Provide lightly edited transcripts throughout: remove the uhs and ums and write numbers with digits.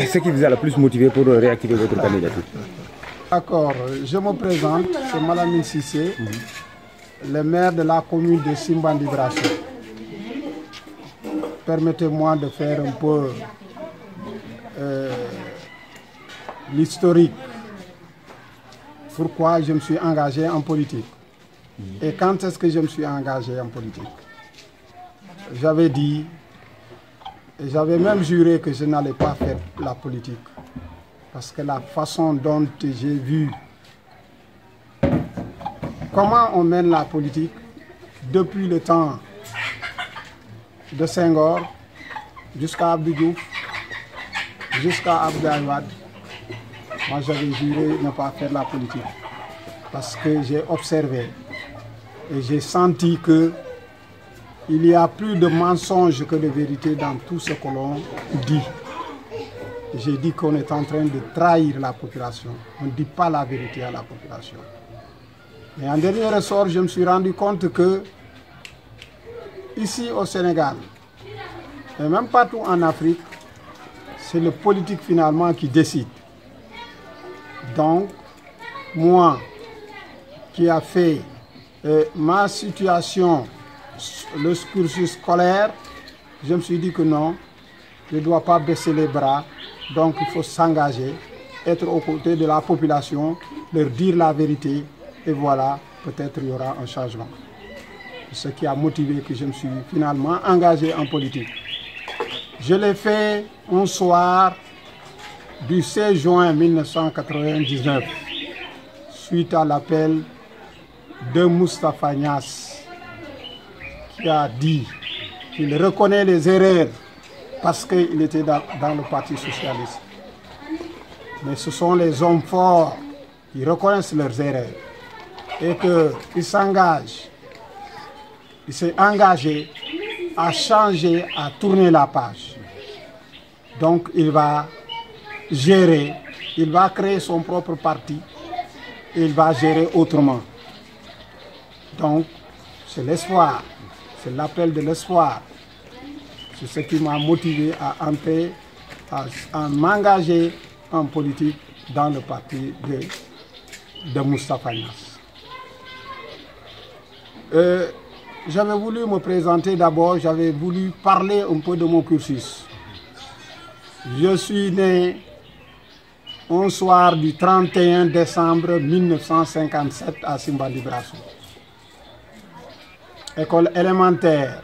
ce qui vous a le plus motivé pour réactiver votre candidature? D'accord, je me présente, c'est Malamine Cissé, le maire de la commune de Simbandi Brassou. Permettez-moi de faire un peu l'historique. Pourquoi je me suis engagé en politique? Et quand est-ce que je me suis engagé en politique? J'avais dit, et j'avais même juré que je n'allais pas faire la politique. Parce que la façon dont j'ai vu comment on mène la politique depuis le temps de Senghor jusqu'à Abdou Diouf, jusqu'à Abdoulaye Wade, moi j'avais juré ne pas faire la politique. Parce que j'ai observé et j'ai senti que il y a plus de mensonges que de vérité dans tout ce que l'on dit. J'ai dit qu'on est en train de trahir la population. On ne dit pas la vérité à la population. Et en dernier ressort, je me suis rendu compte que ici au Sénégal, et même partout en Afrique, c'est le politique finalement qui décide. Donc, moi, qui a fait ma situation, le cursus scolaire, je me suis dit que non, je ne dois pas baisser les bras, donc il faut s'engager, être aux côtés de la population, leur dire la vérité, et voilà, peut-être il y aura un changement. Ce qui a motivé que je me suis finalement engagé en politique. Je l'ai fait un soir du 16 juin 1999, suite à l'appel de Moustapha Niasse, qui a dit qu'il reconnaît les erreurs parce qu'il était dans le Parti socialiste. Mais ce sont les hommes forts qui reconnaissent leurs erreurs et qu'ils s'engagent. Il s'est engagé à changer, à tourner la page. Donc il va gérer, il va créer son propre parti, il va gérer autrement. Donc c'est l'espoir, c'est l'appel de l'espoir. C'est ce qui m'a motivé à entrer, à m'engager en politique dans le parti de Moustapha Niasse. J'avais voulu me présenter d'abord, j'avais voulu parler un peu de mon cursus. Je suis né un soir du 31 décembre 1957 à Simbandi Brassou. École élémentaire,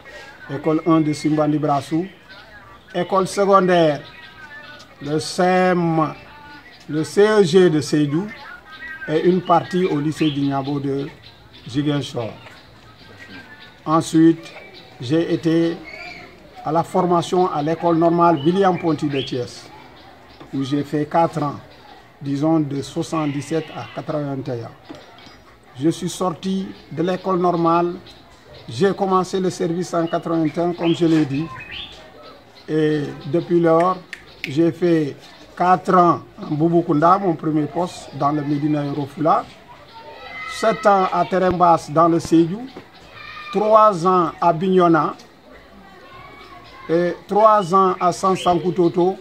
école 1 de Simbandi Brassou. École secondaire, le CEM, le CEG de Seydou et une partie au lycée d'Ignabo de Ziguinchor. Ensuite, j'ai été à la formation à l'école normale William Ponty de Thiès, où j'ai fait 4 ans, disons de 77 à 81. Je suis sorti de l'école normale, j'ai commencé le service en 81, comme je l'ai dit, et depuis lors, j'ai fait 4 ans en Bouboukunda, mon premier poste dans le Médina Yoro Fula, 7 ans à Terembas dans le Sédhiou, 3 ans à Bignona, et 3 ans à Sansankou-Toto,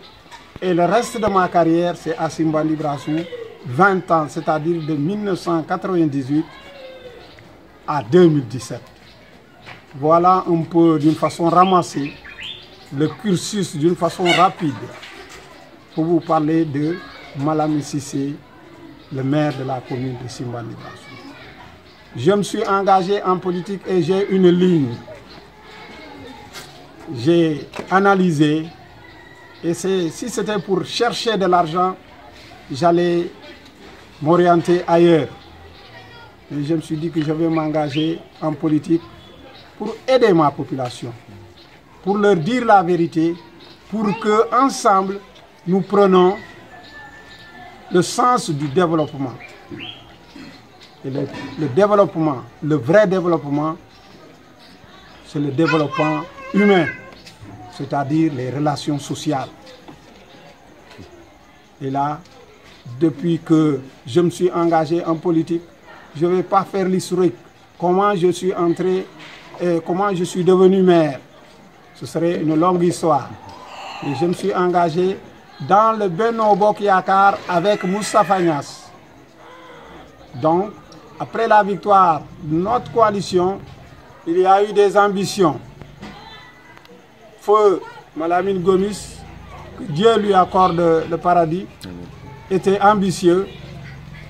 et le reste de ma carrière, c'est à Simbandi Brassou, 20 ans, c'est-à-dire de 1998 à 2017. Voilà un peu d'une façon ramassée, le cursus d'une façon rapide, pour vous parler de Malamine Cissé, le maire de la commune de Simbandi Brassou. Je me suis engagé en politique et j'ai une ligne. J'ai analysé et si c'était pour chercher de l'argent, j'allais m'orienter ailleurs. Et je me suis dit que je vais m'engager en politique pour aider ma population, pour leur dire la vérité, pour que ensemble nous prenons le sens du développement. Et le développement, le vrai développement, c'est le développement humain, c'est-à-dire les relations sociales. Et là, depuis que je me suis engagé en politique, je ne vais pas faire l'historique. Comment je suis entré et comment je suis devenu maire. Ce serait une longue histoire. Et je me suis engagé dans le Benno Bokk Yakaar avec Moustapha Niasse. Donc, après la victoire de notre coalition, il y a eu des ambitions. Feu Malamine Gomis, que Dieu lui accorde le paradis, était ambitieux.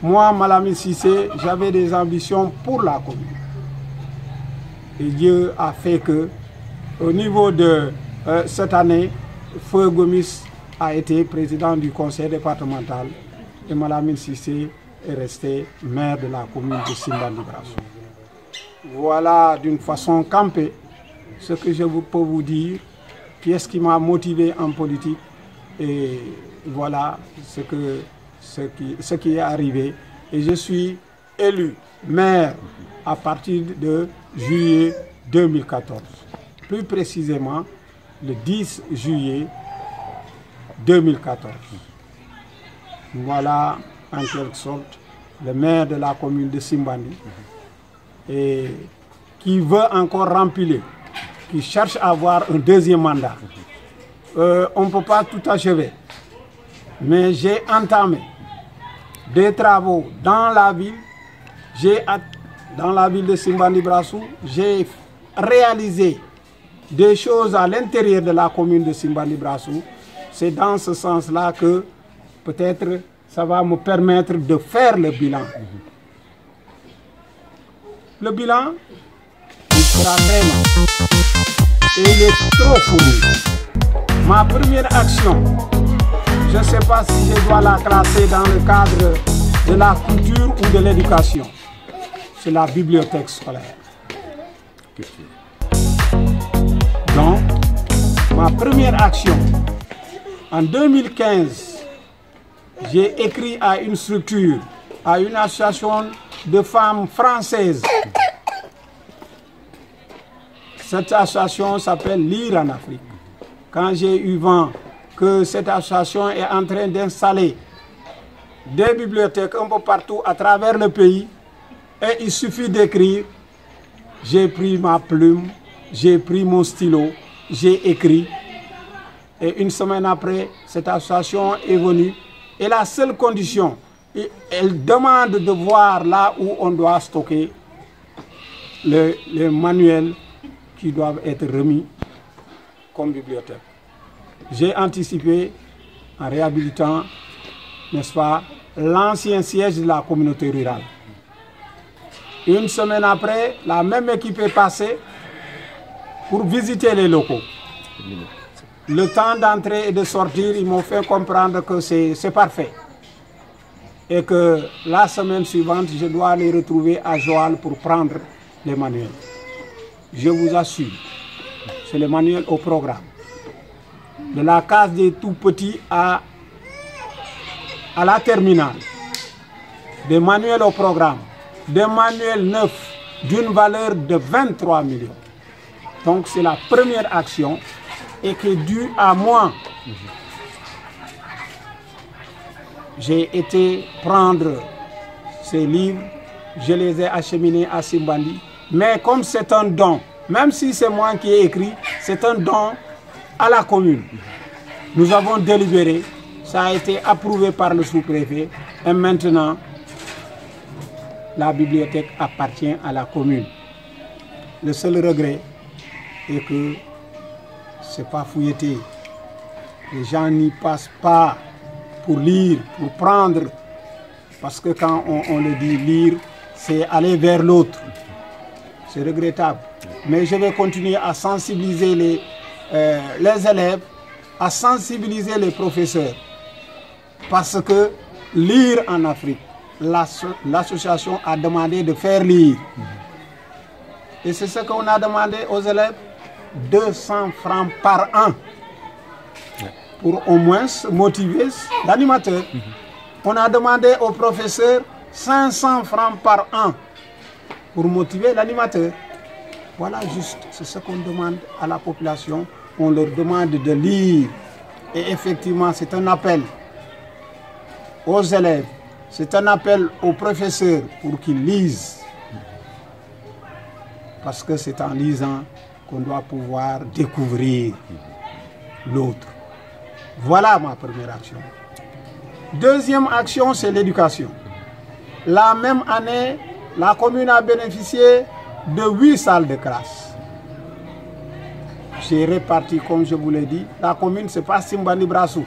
Moi, Malamine Cissé, j'avais des ambitions pour la commune. Et Dieu a fait que, au niveau de cette année, Feu Gomis a été président du conseil départemental et Malamine Cissé est resté maire de la commune de Simbandi Brassou. Voilà d'une façon campée ce que je peux vous dire, qu'est-ce qui m'a motivé en politique et voilà ce qui est arrivé. Et je suis élu maire à partir de juillet 2014. Plus précisément, le 10 juillet 2014. Voilà, en quelque sorte, le maire de la commune de Simbandi et qui veut encore remplir, qui cherche à avoir un deuxième mandat. On ne peut pas tout achever, mais j'ai entamé des travaux dans la ville. Dans la ville de Simbandi Brassou, j'ai réalisé des choses à l'intérieur de la commune de Simbandi Brassou. C'est dans ce sens-là que peut-être ça va me permettre de faire le bilan. Le bilan, il sera vraiment, et il est trop fourni. Ma première action, je ne sais pas si je dois la classer dans le cadre de la culture ou de l'éducation. C'est la bibliothèque scolaire. Donc, ma première action, en 2015, j'ai écrit à une structure, à une association de femmes françaises. Cette association s'appelle Lire en Afrique. Quand j'ai eu vent que cette association est en train d'installer des bibliothèques un peu partout à travers le pays, et il suffit d'écrire, j'ai pris ma plume, j'ai pris mon stylo, j'ai écrit. Et une semaine après, cette association est venue. Et la seule condition, elle demande de voir là où on doit stocker les manuels qui doivent être remis comme bibliothèque. J'ai anticipé en réhabilitant, n'est-ce pas, l'ancien siège de la communauté rurale. Une semaine après, la même équipe est passée pour visiter les locaux. Le temps d'entrer et de sortir, ils m'ont fait comprendre que c'est parfait. Et que la semaine suivante, je dois les retrouver à Joal pour prendre les manuels. Je vous assure, c'est le manuel au programme. De la case des tout-petits à la terminale. Des manuels au programme. Des manuels neufs d'une valeur de 23 millions. Donc c'est la première action et qui est due à moi. J'ai été prendre ces livres, je les ai acheminés à Simbandi. Mais comme c'est un don, même si c'est moi qui ai écrit, c'est un don à la commune. Nous avons délibéré, ça a été approuvé par le sous-préfet et maintenant la bibliothèque appartient à la commune. Le seul regret est que ce n'est pas fouilletté. Les gens n'y passent pas pour lire, pour prendre. Parce que quand on le dit lire, c'est aller vers l'autre. C'est regrettable. Mais je vais continuer à sensibiliser les élèves, à sensibiliser les professeurs. Parce que lire en Afrique, l'association a demandé de faire lire. Et c'est ce qu'on a demandé aux élèves, 200 francs par an. Pour au moins motiver l'animateur. On a demandé aux professeurs 500 francs par an pour motiver l'animateur. Voilà juste, c'est ce qu'on demande à la population. On leur demande de lire. Et effectivement, c'est un appel aux élèves. C'est un appel aux professeurs pour qu'ils lisent. Parce que c'est en lisant qu'on doit pouvoir découvrir l'autre. Voilà ma première action. Deuxième action, c'est l'éducation. La même année, la commune a bénéficié de 8 salles de classe. J'ai réparti, comme je vous l'ai dit, la commune, ce n'est pas Simbandi Brassou.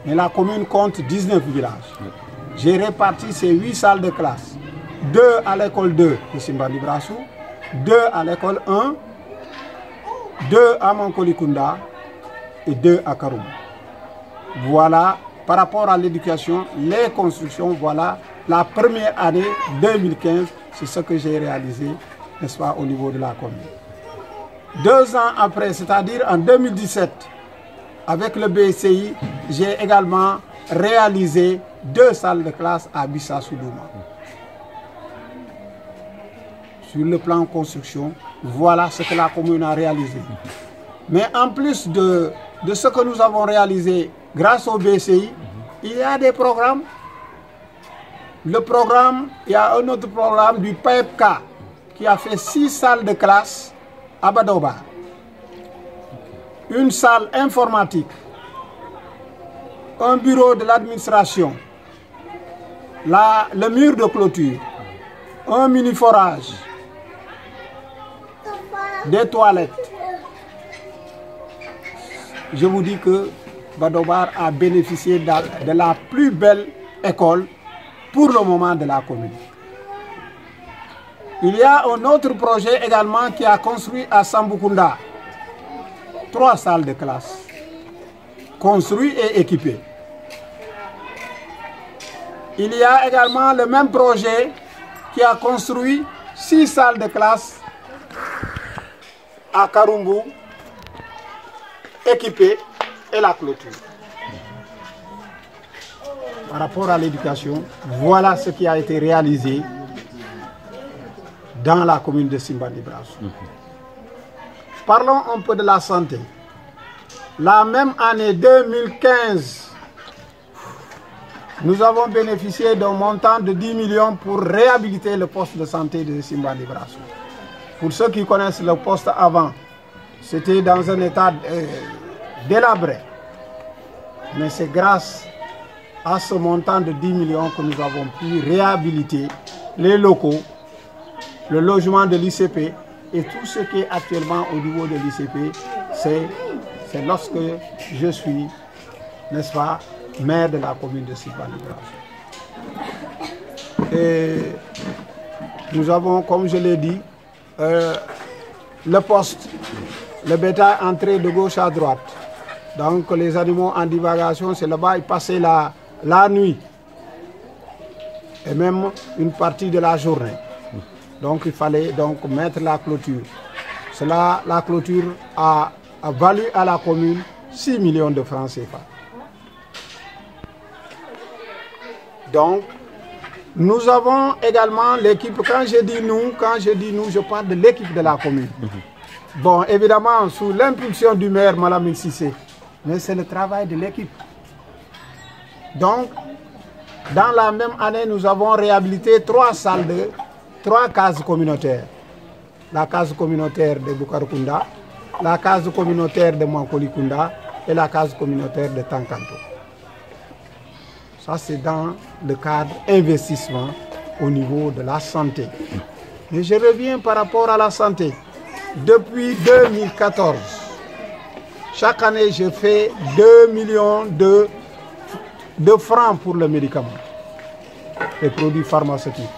Mais la commune compte 19 villages. J'ai réparti ces 8 salles de classe. 2 à l'école 2 de Simbandi Brassou, 2 à l'école 1, 2 à Mankolikunda et 2 à Karoum. Voilà, par rapport à l'éducation, les constructions, voilà, la première année 2015, c'est ce que j'ai réalisé, n'est-ce pas, au niveau de la commune. 2 ans après, c'est-à-dire en 2017, avec le BCI, j'ai également réalisé 2 salles de classe à Bissa-Soudouma. Sur le plan construction, voilà ce que la commune a réalisé. Mais en plus de ce que nous avons réalisé grâce au BCI, il y a des programmes. Le programme, il y a un autre programme du PEPK qui a fait 6 salles de classe à Badoba. Une salle informatique, un bureau de l'administration, le mur de clôture, un mini-forage, des toilettes. Je vous dis que Badobar a bénéficié de la plus belle école pour le moment de la commune. Il y a un autre projet également qui a construit à Sambukunda 3 salles de classe, construites et équipées. Il y a également le même projet qui a construit 6 salles de classe à Karumbu, équipées, et la clôture. Par rapport à l'éducation, voilà ce qui a été réalisé dans la commune de Simbandi Brassou. Parlons un peu de la santé. La même année 2015, nous avons bénéficié d'un montant de 10 millions pour réhabiliter le poste de santé de Simbandi Brassou. Pour ceux qui connaissent le poste avant, c'était dans un état délabré. Mais c'est grâce à ce montant de 10 millions que nous avons pu réhabiliter les locaux, le logement de l'ICP et tout ce qui est actuellement au niveau de l'ICP, c'est lorsque je suis, n'est-ce pas, maire de la commune de Simbandi Brassou. Et nous avons, comme je l'ai dit, le poste, le bétail entré de gauche à droite. Donc les animaux en divagation, c'est là-bas, ils passaient la nuit et même une partie de la journée. Donc il fallait donc mettre la clôture. Cela, la clôture a valu à la commune 6 millions de francs CFA. Donc nous avons également l'équipe, quand je dis nous, je parle de l'équipe de la commune. Bon, évidemment, sous l'impulsion du maire, Malamine Sissé, mais c'est le travail de l'équipe. Donc, dans la même année, nous avons réhabilité 3 cases communautaires. La case communautaire de Bukarukunda, la case communautaire de Mankolikunda et la case communautaire de Tankanto. Ça, c'est dans le cadre investissement au niveau de la santé. Et je reviens par rapport à la santé. Depuis 2014, chaque année, je fais 2 millions de francs pour le médicament, les produits pharmaceutiques,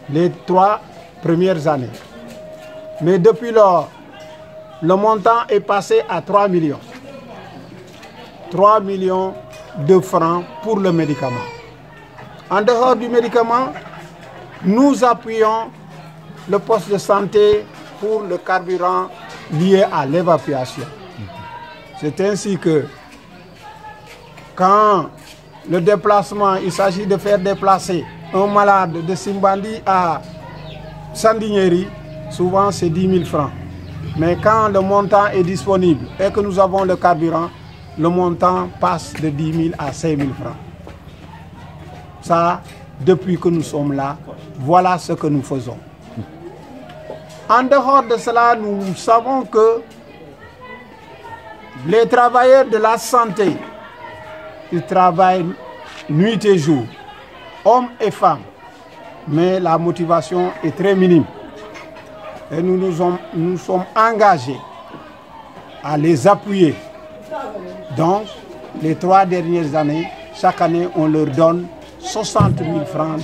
les 3 premières années. Mais depuis lors, le montant est passé à 3 millions. 3 millions de francs pour le médicament. En dehors du médicament, nous appuyons le poste de santé pour le carburant lié à l'évacuation. C'est ainsi que quand le déplacement, il s'agit de faire déplacer un malade de Simbandi à Sandiniéry, souvent c'est 10 000 francs. Mais quand le montant est disponible et que nous avons le carburant, le montant passe de 10 000 à 5 000 francs. Ça, depuis que nous sommes là, voilà ce que nous faisons. En dehors de cela, nous savons que Les travailleurs de la santé, ils travaillent nuit et jour, hommes et femmes, mais la motivation est très minime. Et nous sommes engagés à les appuyer. Donc, les 3 dernières années, chaque année, on leur donne 60 000 francs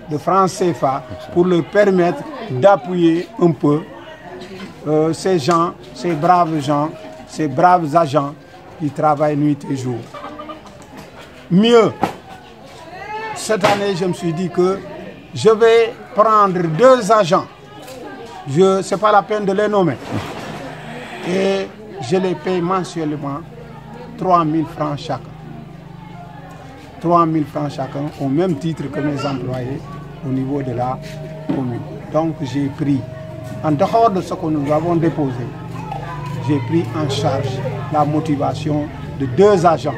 de francs CFA pour leur permettre d'appuyer un peu ces gens, ces braves agents qui travaillent nuit et jour. Mieux, cette année, je me suis dit que je vais prendre 2 agents. Ce n'est pas la peine de les nommer. Et je les paye mensuellement 3 000 francs chacun. 3 000 francs chacun, au même titre que mes employés au niveau de la commune. Donc j'ai pris, en dehors de ce que nous avons déposé, j'ai pris en charge la motivation de 2 agents,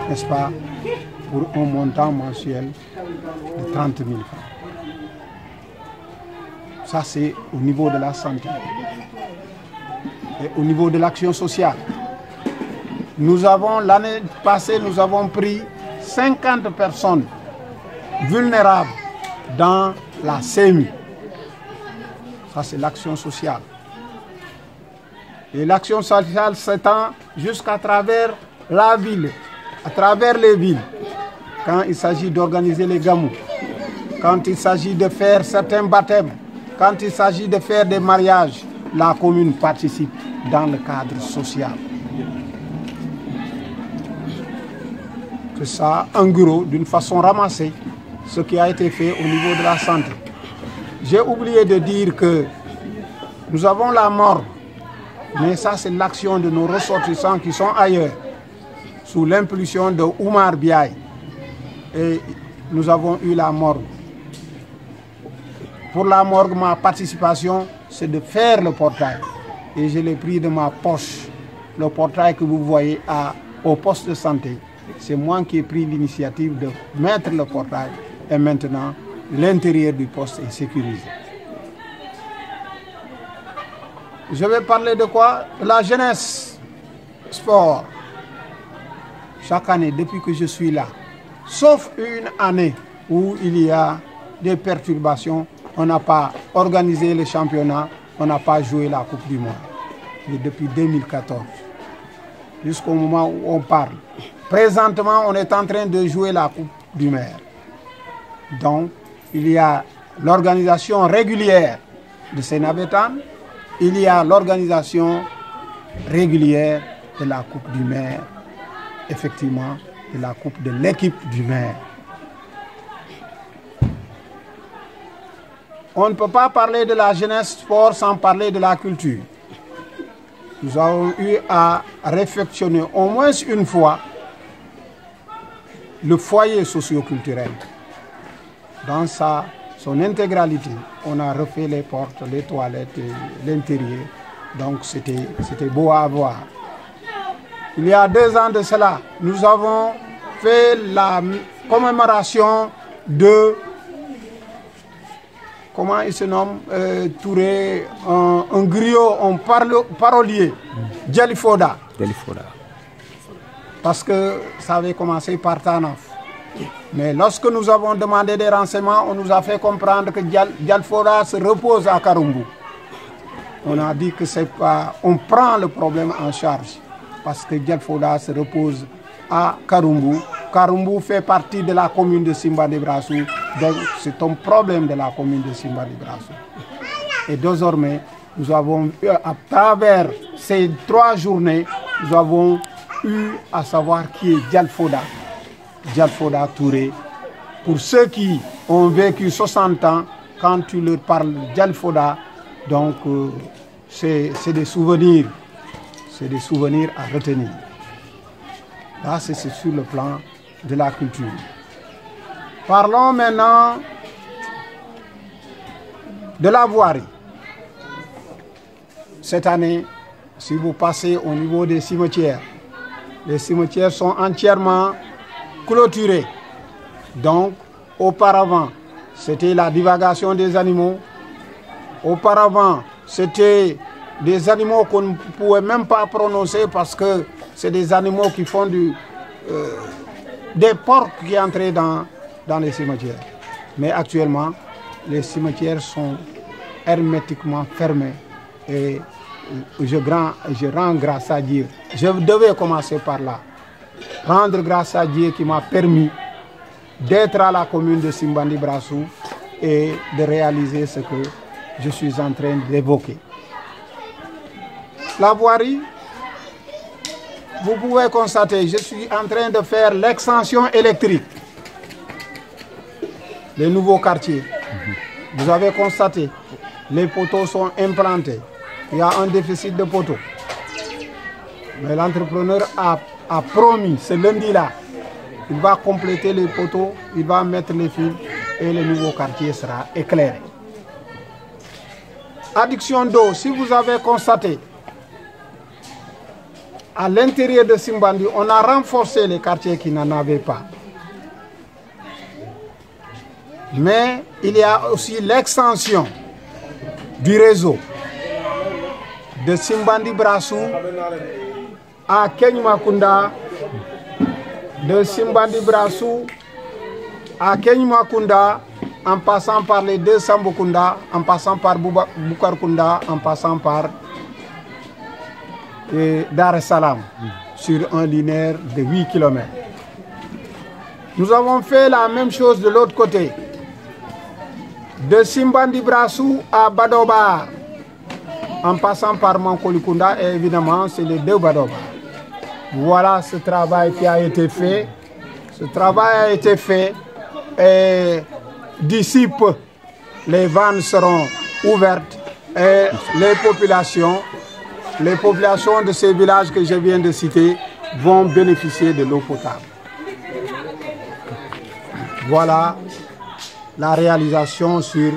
n'est-ce pas, pour un montant mensuel de 30 000 francs. Ça, c'est au niveau de la santé. Et au niveau de l'action sociale, l'année passée, nous avons pris 50 personnes vulnérables dans la CMU. Ça, c'est l'action sociale. Et l'action sociale s'étend jusqu'à travers la ville, à travers les villes. Quand il s'agit d'organiser les gamous, quand il s'agit de faire certains baptêmes, quand il s'agit de faire des mariages, la commune participe dans le cadre social. C'est ça, en gros, d'une façon ramassée, ce qui a été fait au niveau de la santé. J'ai oublié de dire que nous avons la morgue, mais ça c'est l'action de nos ressortissants qui sont ailleurs, sous l'impulsion de Oumar Biaye. Et nous avons eu la morgue. Pour la morgue, ma participation, c'est de faire le portail. Et je l'ai pris de ma poche. Le portail que vous voyez au poste de santé. C'est moi qui ai pris l'initiative de mettre le portail. Et maintenant, l'intérieur du poste est sécurisé. Je vais parler de quoi? De la jeunesse, sport. Chaque année, depuis que je suis là, sauf une année où il y a des perturbations, on n'a pas organisé le championnat, on n'a pas joué la Coupe du Monde. Et depuis 2014, jusqu'au moment où on parle. Présentement, on est en train de jouer la Coupe du Maire. Donc, il y a l'organisation régulière de Sénabetan, il y a l'organisation régulière de la Coupe du Maire, effectivement, de la Coupe de l'équipe du Maire. On ne peut pas parler de la jeunesse sport sans parler de la culture. Nous avons eu à réfectionner au moins une fois le foyer socio-culturel. Dans son intégralité, on a refait les portes, les toilettes, l'intérieur. Donc c'était beau à voir. Il y a 2 ans de cela, nous avons fait la commémoration de... Comment il se nomme, Touré, un griot, un parolier, Djalifoda. Parce que ça avait commencé par Tanaf. Mais lorsque nous avons demandé des renseignements, on nous a fait comprendre que Djalifoda se repose à Karumbu. On a dit que c'est pas... On prend le problème en charge. Parce que Djalifoda se repose à Karumbu. Karumbu fait partie de la commune de Simba-de-Brassou. Donc c'est un problème de la commune de Simba-de-Brassou. Et désormais, nous avons eu, à travers ces 3 journées, nous avons eu à savoir qui est Djalifoda Touré. Pour ceux qui ont vécu 60 ans, quand tu leur parles de Djalifoda, donc c'est des souvenirs. C'est des souvenirs à retenir. Là, c'est sur le plan de la culture. Parlons maintenant de la voirie. Cette année, si vous passez au niveau des cimetières, les cimetières sont entièrement clôturés. Donc, auparavant, c'était la divagation des animaux. Auparavant, c'était des animaux qu'on ne pouvait même pas prononcer parce que c'est des animaux qui font des porcs qui entraient dans les cimetières. Mais actuellement, les cimetières sont hermétiquement fermés et je rends grâce à Dieu. Je devais commencer par là. Rendre grâce à Dieu qui m'a permis d'être à la commune de Simbandi Brassou et de réaliser ce que je suis en train d'évoquer. La voirie, vous pouvez constater, je suis en train de faire l'extension électrique des nouveaux quartiers. Vous avez constaté, les poteaux sont implantés. Il y a un déficit de poteaux. Mais l'entrepreneur a promis ce lundi-là, il va compléter les poteaux, il va mettre les fils et le nouveau quartier sera éclairé. Adduction d'eau, si vous avez constaté, à l'intérieur de Simbandi, on a renforcé les quartiers qui n'en avaient pas. Mais il y a aussi l'extension du réseau de Simbandi Brassou à Kenymakunda, de Simbandi Brassou à Kenymakunda, en passant par les deux Sambokunda, en passant par Boukarkunda, en passant par Dar es Salaam, sur un linéaire de 8 km. Nous avons fait la même chose de l'autre côté, de Simbandi Brassou à Badobar, en passant par Mankolikunda, et évidemment, c'est les deux Badobar. Voilà ce travail qui a été fait. Ce travail a été fait et d'ici peu, les vannes seront ouvertes et les populations de ces villages que je viens de citer vont bénéficier de l'eau potable. Voilà la réalisation sur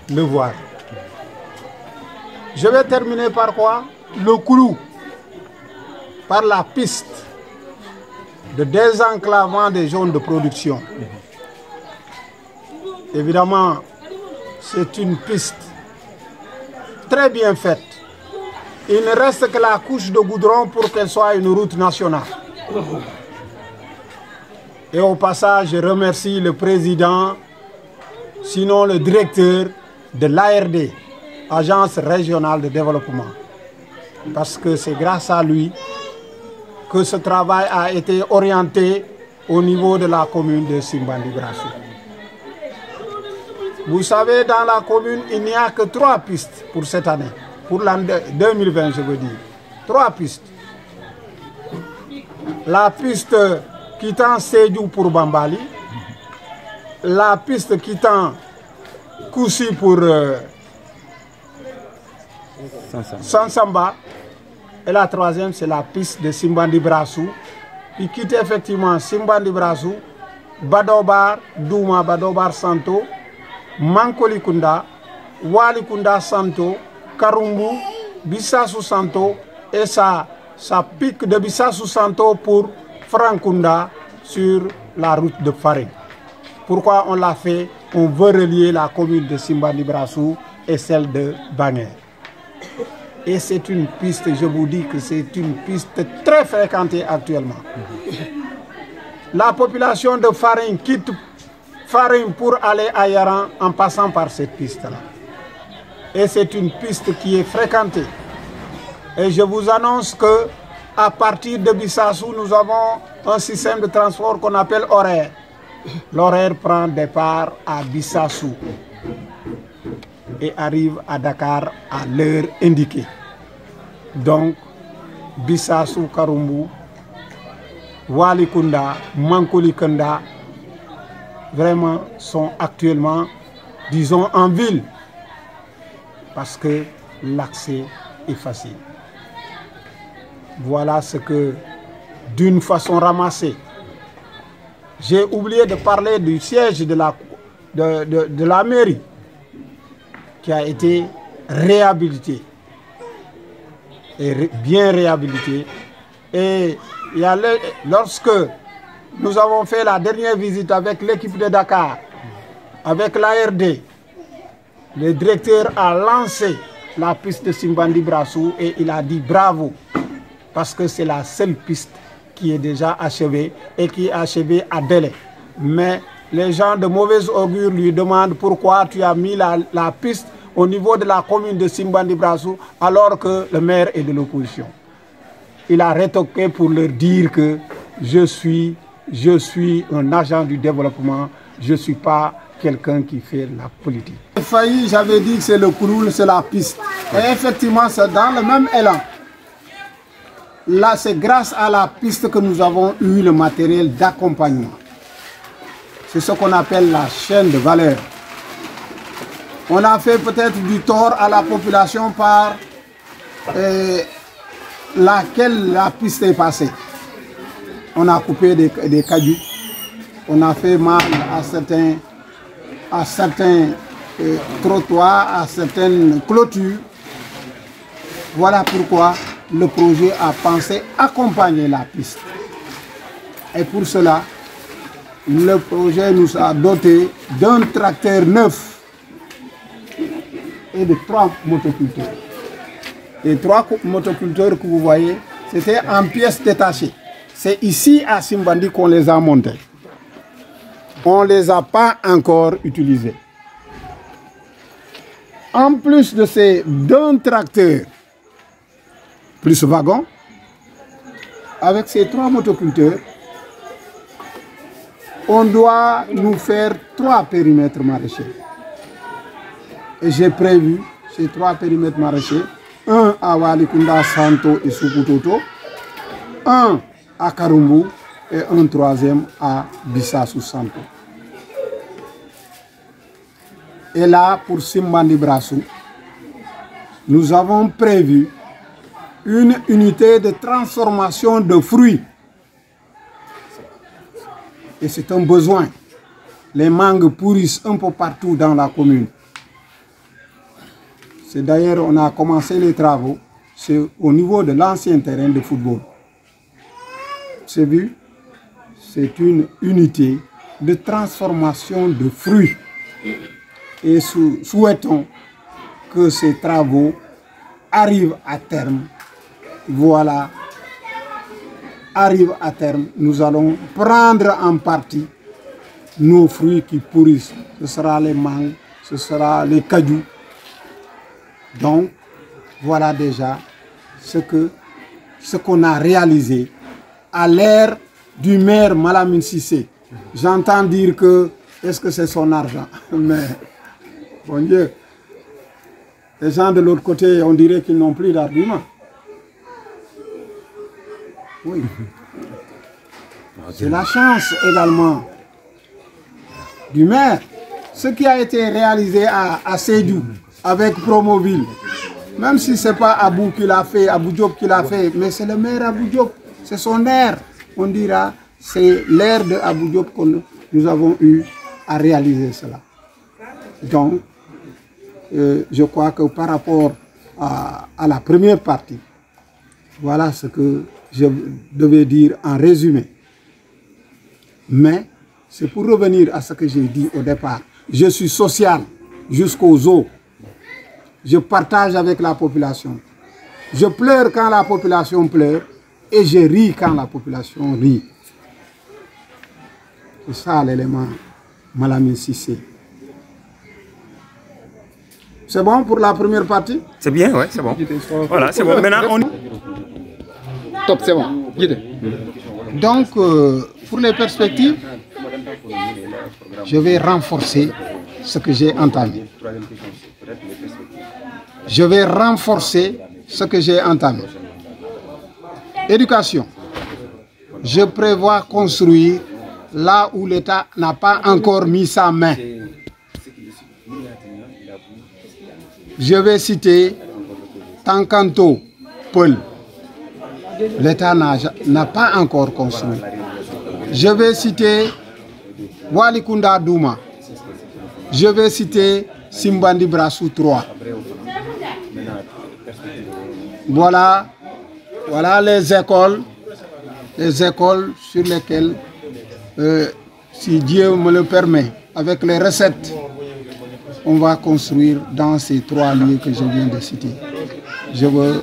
le voile. Je vais terminer par quoi? Le clou, par la piste de désenclavement des zones de production. Évidemment, c'est une piste très bien faite. Il ne reste que la couche de goudron pour qu'elle soit une route nationale. Et au passage, je remercie le président, sinon le directeur de l'ARD, Agence régionale de développement. Parce que c'est grâce à lui que ce travail a été orienté au niveau de la commune de Simbandi Brassou. Vous savez, dans la commune, il n'y a que 3 pistes pour cette année. Pour l'année 2020, je veux dire. 3 pistes. La piste quittant Sédhiou pour Bambali. La piste quittant Koussi pour Sansamba. Et la 3e, c'est la piste de Simbandi Brassou. qui quitte effectivement Simbandi Brassou, Badobar, Douma, Badobar Santo, Mankolikunda, Walikunda Santo, Karumbu, Bissassou Santo et ça pique de Bissassou Santo pour Frankunda sur la route de Faring. Pourquoi on l'a fait? On veut relier la commune de Simbandi Brassou et celle de Banger. Et c'est une piste, je vous dis que c'est une piste très fréquentée actuellement. La population de Faring quitte Faring pour aller à Yaran en passant par cette piste-là. Et c'est une piste qui est fréquentée. Et je vous annonce que à partir de Bissassou, nous avons un système de transport qu'on appelle horaire. L'horaire prend départ à Bissassou et arrive à Dakar à l'heure indiquée. Donc, Bissassou, Karumbu, Walikunda, Mankolikunda, vraiment sont actuellement, disons, en ville, parce que l'accès est facile. Voilà ce que, d'une façon ramassée, j'ai oublié de parler du siège de la mairie qui a été réhabilité et bien réhabilité. Et lorsque nous avons fait la dernière visite avec l'équipe de Dakar, avec l'ARD, le directeur a lancé la piste de Simbandi Brassou et il a dit bravo, parce que c'est la seule piste qui est déjà achevée et qui est achevée à délai. Mais les gens de mauvaise augure lui demandent pourquoi tu as mis la piste au niveau de la commune de Simbandi Brassou alors que le maire est de l'opposition. Il a rétoqué pour leur dire que je suis un agent du développement, je ne suis pas quelqu'un qui fait la politique. Failli, j'avais dit que c'est le Kouroul, c'est la piste. Et effectivement, c'est dans le même élan. Là, c'est grâce à la piste que nous avons eu le matériel d'accompagnement. C'est ce qu'on appelle la chaîne de valeur. On a fait peut-être du tort à la population par laquelle la piste est passée. On a coupé des cailloux, on a fait mal à certains trottoirs, à certaines clôtures. Voilà pourquoi le projet a pensé accompagner la piste. Et pour cela, le projet nous a doté d'un tracteur neuf et de 3 motoculteurs. Les 3 motoculteurs que vous voyez, c'était en pièces détachées. C'est ici à Simbandi qu'on les a montés. On ne les a pas encore utilisés. En plus de ces 2 tracteurs, plus wagons, avec ces 3 motoculteurs, on doit nous faire 3 périmètres maraîchers. Et j'ai prévu ces 3 périmètres maraîchers, un à Walikunda, Santo et Sukutoto, un à Karumbu et un 3e à Bissassou Santo. Et là, pour Simbandi Brassou, nous avons prévu une unité de transformation de fruits. Et c'est un besoin. Les mangues pourrissent un peu partout dans la commune. C'est d'ailleurs, on a commencé les travaux, c'est au niveau de l'ancien terrain de football. C'est vu, c'est une unité de transformation de fruits. Et souhaitons que ces travaux arrivent à terme. Voilà, arrivent à terme. Nous allons prendre en partie nos fruits qui pourrissent. Ce sera les mangues, ce sera les cailloux. Donc, voilà déjà ce qu'on a réalisé à l'ère du maire Malamine Cissé. J'entends dire que, est-ce que c'est son argent? Mais, bon Dieu, les gens de l'autre côté, on dirait qu'ils n'ont plus d'argument. Oui. C'est la chance également du maire. Ce qui a été réalisé à Sédhiou, avec Promoville, même si ce n'est pas Abou qui l'a fait, Abou Diop qui l'a fait, mais c'est le maire Abou Diop, c'est son air, on dira, c'est l'air de Abou Diop que nous avons eu à réaliser cela. Donc, je crois que par rapport à la première partie, voilà ce que je devais dire en résumé. Mais, c'est pour revenir à ce que j'ai dit au départ. Je suis social jusqu'aux os. Je partage avec la population. Je pleure quand la population pleure et je ris quand la population rit. C'est ça l'élément Malamine Cissé. C'est bon pour la première partie? C'est bien, ouais, c'est bon. Voilà, c'est bon. Maintenant, on... Top, c'est bon. Donc, pour les perspectives, je vais renforcer ce que j'ai entamé. Je vais renforcer ce que j'ai entamé. Éducation. Je prévois construire là où l'État n'a pas encore mis sa main. Je vais citer Tankanto, Peul. L'État n'a pas encore construit. Je vais citer Walikunda Douma. Je vais citer Simbandi Brassou 3. Voilà les écoles sur lesquelles, si Dieu me le permet, avec les recettes on va construire dans ces 3 lieux que je viens de citer. Je veux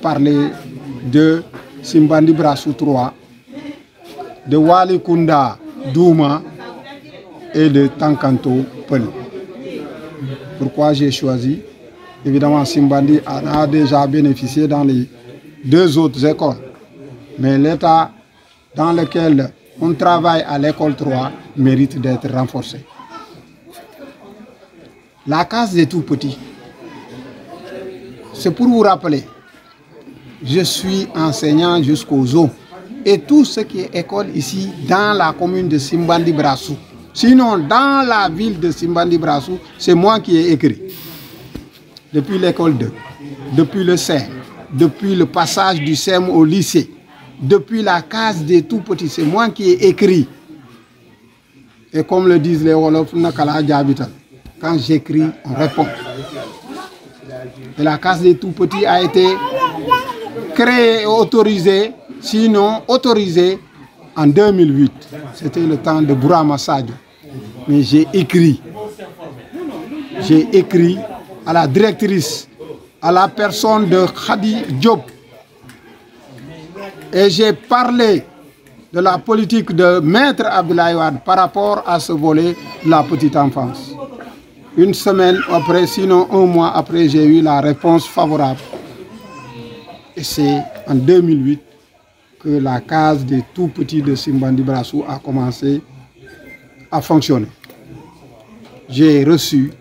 parler de Simbandi Brassou 3, de Walikunda Douma et de Tankanto Pen. Pourquoi j'ai choisi? Évidemment, Simbandi en a déjà bénéficié dans les 2 autres écoles. Mais l'état dans lequel on travaille à l'école 3 mérite d'être renforcé. La case des tout-petits, c'est pour vous rappeler, je suis enseignant jusqu'aux eaux. Et tout ce qui est école ici, dans la commune de Simbandi Brassou, sinon dans la ville de Simbandi Brassou, c'est moi qui ai écrit. Depuis l'école 2, depuis le CEM, depuis le passage du CEM au lycée, depuis la case des tout-petits, c'est moi qui ai écrit. Et comme le disent les Wolofs, quand j'écris, on répond. Et la case des tout-petits a été créée et autorisée, sinon autorisée en 2008. C'était le temps de Bourama Sadio. Mais j'ai écrit à la directrice, à la personne de Khadi Diop. Et j'ai parlé de la politique de Maître Abdoulaye Wade par rapport à ce volet de la petite enfance. Une semaine après, sinon 1 mois après, j'ai eu la réponse favorable. Et c'est en 2008 que la case des tout-petits de Simbandi Brassou a commencé à fonctionner. J'ai reçu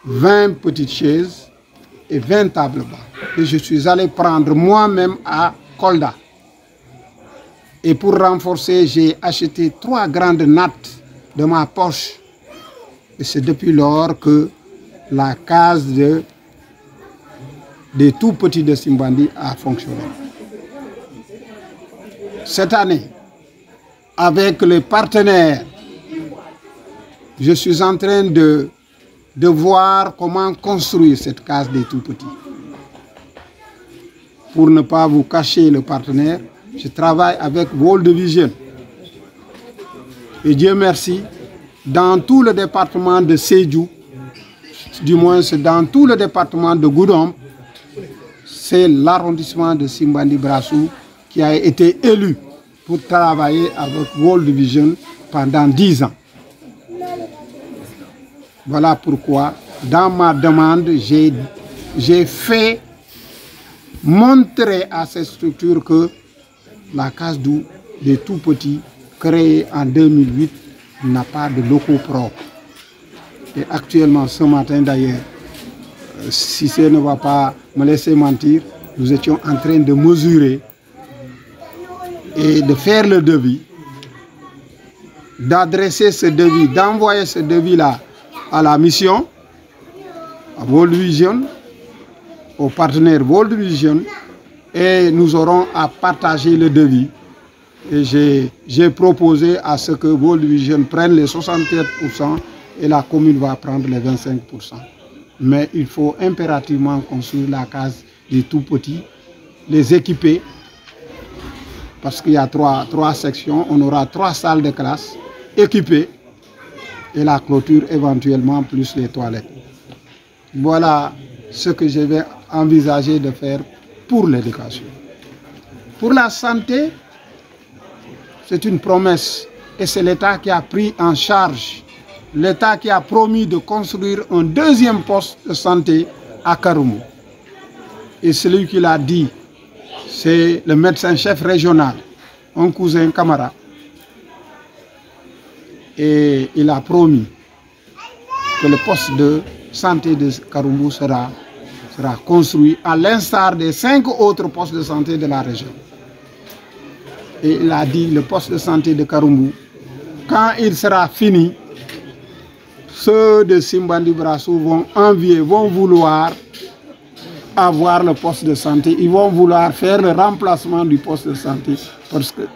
20 petites chaises et 20 tables bas. Et je suis allé prendre moi-même à Kolda. Et pour renforcer, j'ai acheté 3 grandes nattes de ma poche. Et c'est depuis lors que la case des tout-petits de Simbandi a fonctionné. Cette année, avec les partenaires, je suis en train de voir comment construire cette case des tout-petits. Pour ne pas vous cacher le partenaire, je travaille avec World Vision. Et Dieu merci, dans tout le département de Sédhiou, du moins dans tout le département de Goudomp, c'est l'arrondissement de Simbandi Brassou qui a été élu pour travailler avec World Vision pendant 10 ans. Voilà pourquoi, dans ma demande, j'ai fait montrer à cette structure que la case des tout-petits, créée en 2008, n'a pas de locaux propres. Et actuellement, ce matin d'ailleurs, si ça ne va pas me laisser mentir, nous étions en train de mesurer et de faire le devis, d'adresser ce devis, d'envoyer ce devis-là à la mission, à World Vision, aux partenaires World Vision, et nous aurons à partager le devis. Et j'ai proposé à ce que World Vision prenne les 64% et la commune va prendre les 25%. Mais il faut impérativement construire la case des tout-petits, les équiper, parce qu'il y a 3 sections, on aura 3 salles de classe équipées et la clôture éventuellement plus les toilettes. Voilà ce que je vais envisager de faire pour l'éducation. Pour la santé, c'est une promesse et c'est l'État qui a pris en charge, l'État qui a promis de construire un 2e poste de santé à Karoumou. Et celui qui l'a dit, c'est le médecin-chef régional, un cousin Camara. Et il a promis que le poste de santé de Karoumou sera construit à l'instar des 5 autres postes de santé de la région. Et il a dit, le poste de santé de Karoumou, quand il sera fini, ceux de Simbandi Brassou vont envier, vont vouloir avoir le poste de santé. Ils vont vouloir faire le remplacement du poste de santé parce que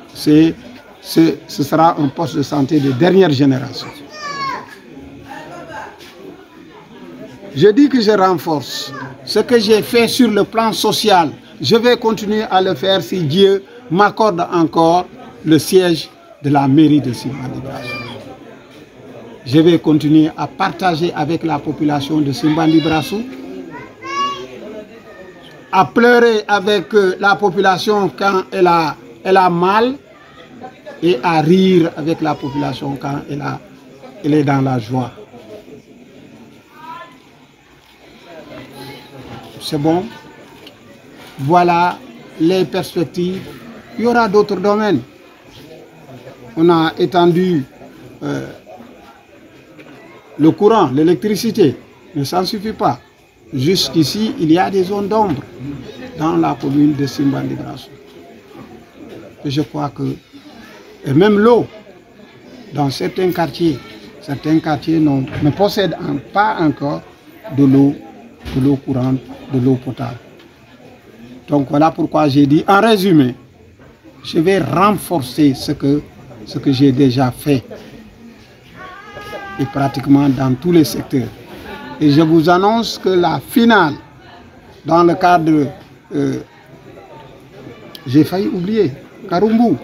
ce sera un poste de santé de dernière génération. Je dis que je renforce ce que j'ai fait sur le plan social. Je vais continuer à le faire si Dieu m'accorde encore le siège de la mairie de Simbandi Brassou. Je vais continuer à partager avec la population de Simbandi Brassou, à pleurer avec la population quand elle a mal et à rire avec la population quand elle est dans la joie. C'est bon. Voilà les perspectives. Il y aura d'autres domaines. On a étendu le courant, l'électricité, mais ça ne suffit pas. Jusqu'ici, il y a des zones d'ombre dans la commune de Simbandi Brassou. Et je crois que, et même l'eau, dans certains quartiers ne possèdent pas encore de l'eau courante, de l'eau potable. Donc voilà pourquoi j'ai dit, en résumé, je vais renforcer ce que j'ai déjà fait, et pratiquement dans tous les secteurs. Et je vous annonce que la finale, dans le cadre, j'ai failli oublier, Karumbu,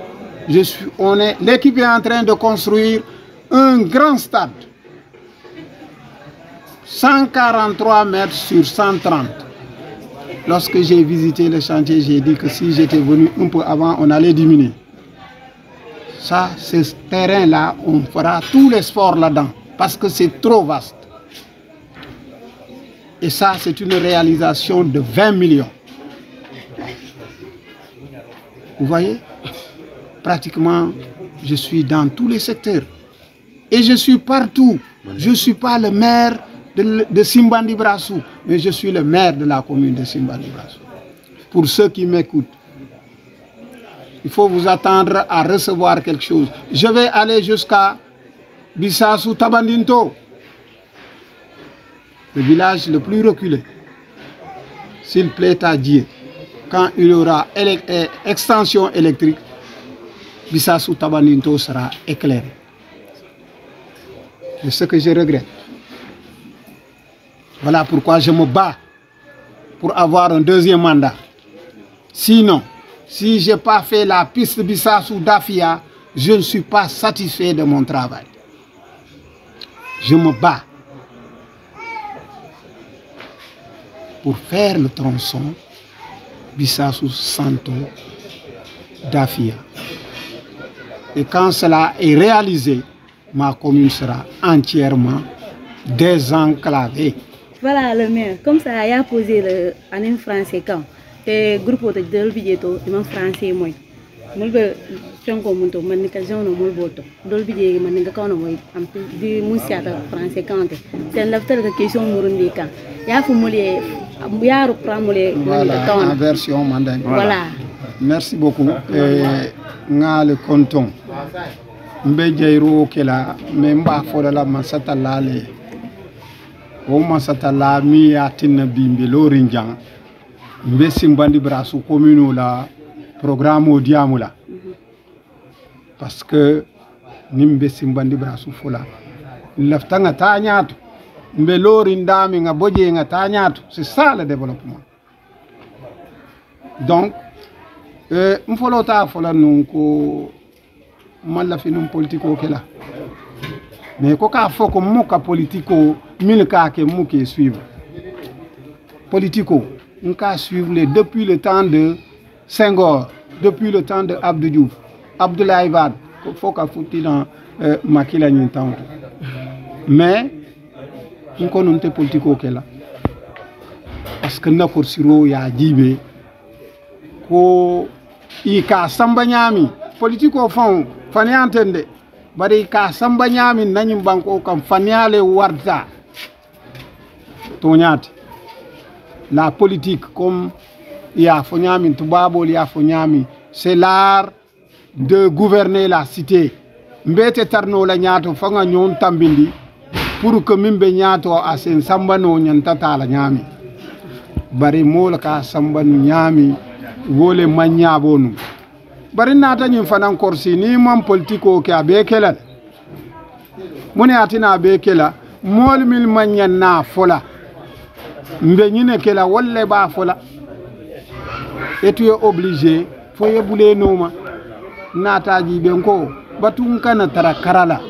l'équipe est en train de construire un grand stade, 143 mètres sur 130. Lorsque j'ai visité le chantier, j'ai dit que si j'étais venu un peu avant, on allait diminuer. Ça, ce terrain-là, on fera tous les sports là-dedans, parce que c'est trop vaste. Et ça, c'est une réalisation de 20 millions. Vous voyez? Pratiquement, je suis dans tous les secteurs. Et je suis partout. Je ne suis pas le maire de Simbandi Brassou, mais je suis le maire de la commune de Simbandi Brassou. Pour ceux qui m'écoutent, il faut vous attendre à recevoir quelque chose. Je vais aller jusqu'à Bissassou Tabandinto, le village le plus reculé. S'il plaît à Dieu, quand il y aura extension électrique, Bissassou Tabandinto sera éclairé. C'est ce que je regrette. Voilà pourquoi je me bats pour avoir un deuxième mandat. Sinon, si je n'ai pas fait la piste Bissassou Dafia, je ne suis pas satisfait de mon travail. Je me bats pour faire le tronçon Bissassou Santo Dafia. Et quand cela est réalisé, ma commune sera entièrement désenclavée. Voilà le maire, comme ça, il a posé le en français quand le groupe de Dolbidieto, il m'a français moi. Mulbe chonko munto man ka jono mul boto Dolbidie man ka kono moy am di musiata français quand c'est l'after de question murundi kan ya fu mulé ya repramulé en version mandingue. Voilà. Merci beaucoup. Nga le canton mbe jeyro kela me mba fola masata lale o masata la mi atina bimbe lorinjang mbe Simbandi Brassou commune la programme au diamula parce que nimbe Simbandi Brassou fola laftanga tañato mbe lorindami nga boje nga tañato, c'est ça le développement. Donc m'folota fola non ko malla finum politico kela mais ko ka foko moka politico milka ke muke suivre politico on ka suivre depuis le temps de Senghor, depuis le temps de Abdou Diouf, Abdoulaye Wade, faut ka fouti dans makila nyintanto. Mais on connaît politico kela parce que na pour siro ya jibe ko ika samba nyami politico fond fani entende bari ka samba nyami nanyim banko kam faniale warta to nyati la politique comme il y a fonyami tubabo il y a fonyami c'est l'art de gouverner la cité mbete tarno la nyato fanga nyon tambindi pour que mimbe nyato asen samba no nyantata la nyami bari mol ka samba no nyami wole manya bonu bari nata nyim fanan korsi ni mam politiko ke abekela moni atina abekela mol mil manya na fola mbe nyine kela wolle ba fola et tu es obligé faut yebule noma nata ji benko batun kana tara karala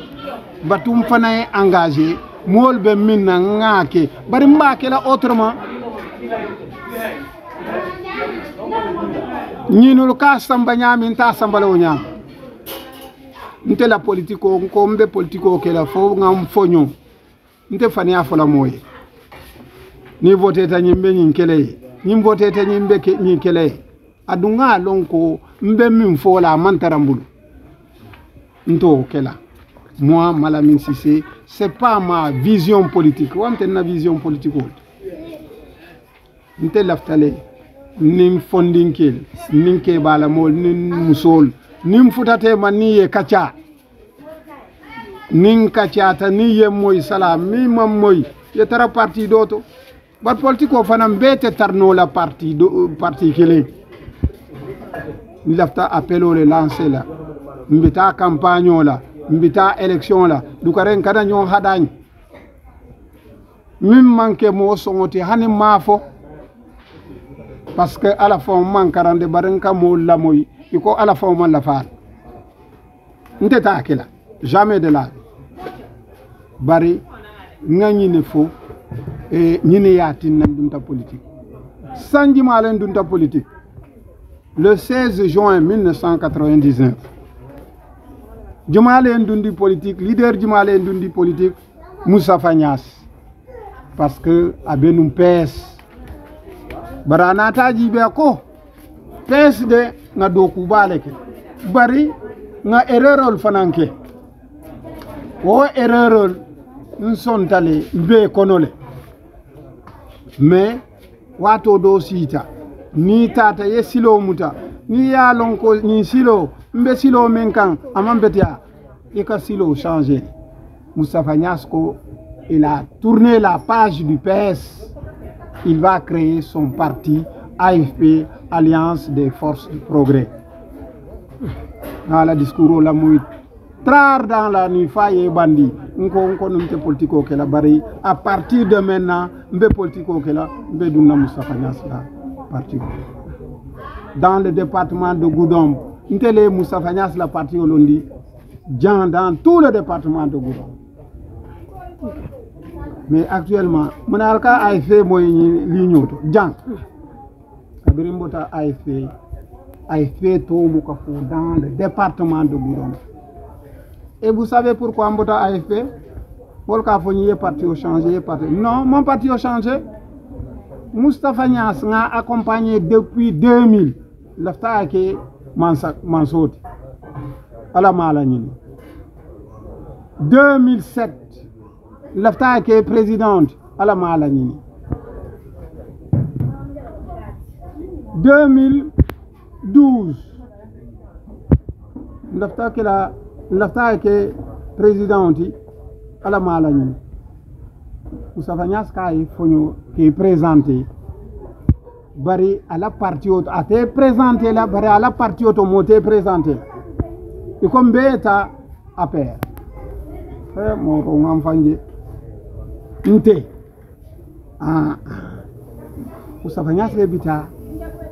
batum fana est engagé mol be minna ngake bari mbake la autrement ñinul ka samba ñamin ta sambala o ñam nte la politiko ko mbe politiko ke la fo ngam foño nte fani afola moye ni voté ta ñimbe ñin kele ñim voté ta ñimbe ke ñin kele adunga lonko mbe min fola mantarambulu nto kela moi Malamine Cissé c'est pas ma vision politique wante na vision politique nte laftale nim fondinkel ninke bala mol nin musol nim futate man ni ye kacha nin kacha ta ni ye moy salam mi mam moy ye tara parti doto bat politiko fanam bete tarno la parti do parti kele ni lafta appelo le lancer la mbita campagne la mbita élection la du karen kada ñoo hadañ mim manke mo songoti hani mafo parce que à la fin man karande barenka mo la moy iko à la fin man la faal ndeta akela jamais de la bari ngani ne fo e ñine yatin nan dunta politique sanji malen dunta politique le 16 juin 1999 Jumalen dundi politique leader Jumalen dundi politique Moussa Fagnas parce que abenum PS barana taji be ko PS de nga doku baleke bari nga errorol fananke o errorol nsontale be konole mais wato do sita ni tata ye silo muta ni ya lonko ni silo mbe silo men kan amambetia et que silo changé Moussa Fagnas ko il a tourné la page du PS. Il va créer son parti AFP, Alliance des Forces du Progrès. Dans le discours la mouit trar dans la nifa et bandi nko numte politiko ke la bari à partir de maintenant mbe politiko ke la mbe dunna Moussa Fagnas la parti dans le département de Goudomp ntele Moussa Fagnas la parti olondi dans tout le département de Goudomp. Mais actuellement mon alka AFP moy lignoto jang abirimbota AFP to mu ka dans le département de Goudomp. Et vous savez pourquoi mbota AFP Volka Fognier parti au changé parti non mon parti a changé. Moustapha Niass nga accompagné depuis 2000 lafta ke Mansoti ala mala ñin 2007 lafta ke présidente ala mala ñin 2012 lafta ke présidente ala mala ñin Moustapha Niass kay fogno qui est présenté bari à la partie auto a été présenté là bari à la partie auto moté présenté et comme beta à pair mo ko ngam fanje nté Moustapha Niass bita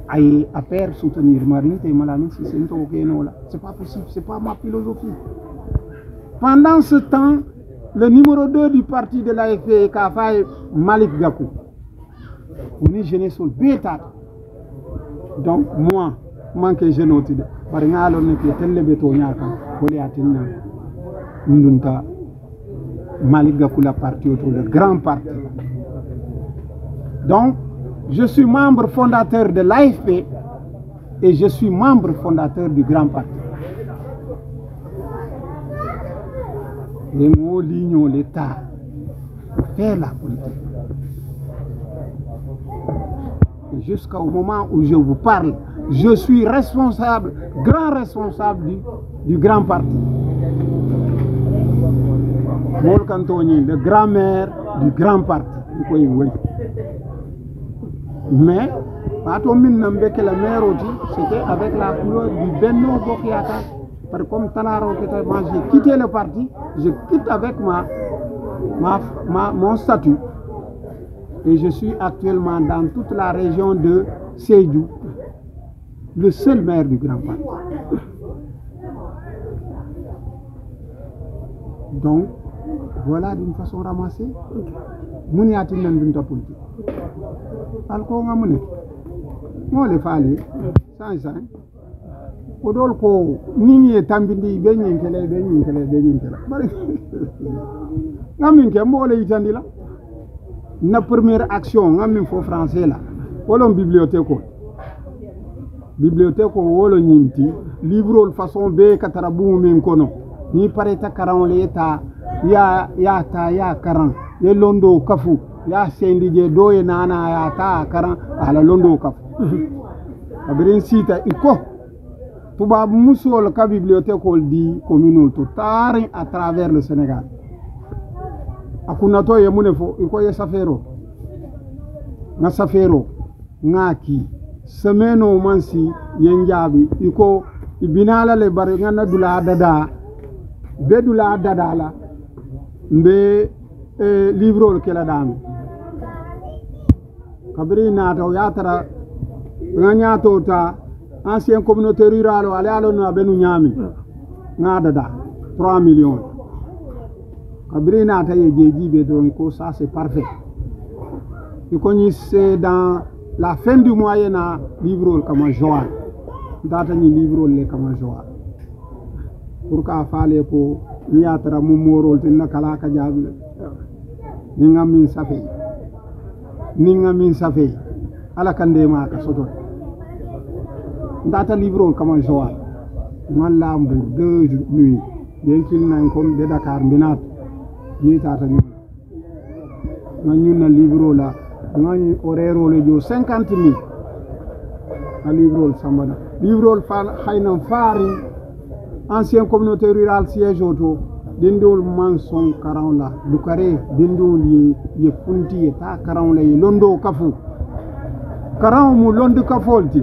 ay à pair soutenir Marinte Malamine Cissé nto keno là c'est pas possible, c'est pas ma philosophie. Pendant ce temps le numéro 2 du parti de l'AFP Kafay Malik Gakou on est jeune sur bêta donc moi manque jeune outil bari ngalo ne ke telle beto nyaka woli atinna ndunta Malik Gakou la parti autour le grand parti. Donc je suis membre fondateur de l'AFP et je suis membre fondateur du grand parti. Les mots lignent l'État pour faire la politique. Jusqu'au moment où je vous parle, je suis responsable, grand responsable du grand parti. Mol Cantoni, le grand-maire du grand parti. Mais, c'était avec la couleur du Benno Bokyaka. Comme Talaro, j'ai quitté le parti, je quitte avec mon statut. Et je suis actuellement dans toute la région de Sédhiou, le seul maire du grand parti. Donc, voilà d'une façon ramassée muni ati nan dun ta politique alko nga muni mo le faali san o dol ko nini e tambindi be nyinkele bari ngamin ke mo le yitandila na première action ngamin fo français la wolon bibliothèque wolo nyinti livre façon be katarabu min kono ni pareta karan le ya karan ye londo kafu ya sendi je doye nana ya ta karan ala londo kafu abirin sita iko tuba musol ka bibliothèque di communal to tari à travers le Sénégal akuna to ye munefo iko ye safero ngaki semeno mansi yenjabi iko ibinala le bari ngana dula dada la mbe livre ke la dame kabri na to yatara nganya to ta ancien communauté rurale ala no abenu nyami ngada da 3 millions kabri na ta yejeji be do ko ça c'est parfait iko ni c'est dans la fin du mois na livre comme joie data ni livre le comme joie pour ka faale ko ni atara mumorol tin kala ka jabi ni ngamin safe ala kande ma ka soto data livre comme joie man lambour 2 nuits yenkin nan kom de Dakar binat ni tata ni ñun na livre la ngani horaire le jo 50,000 a livre sambana livre fa hayna fari ancien communauté rurale siège auto dindol manson karan la dukare dindol ye punti ye ta karan la ye londo kafu karan mu londo kafolti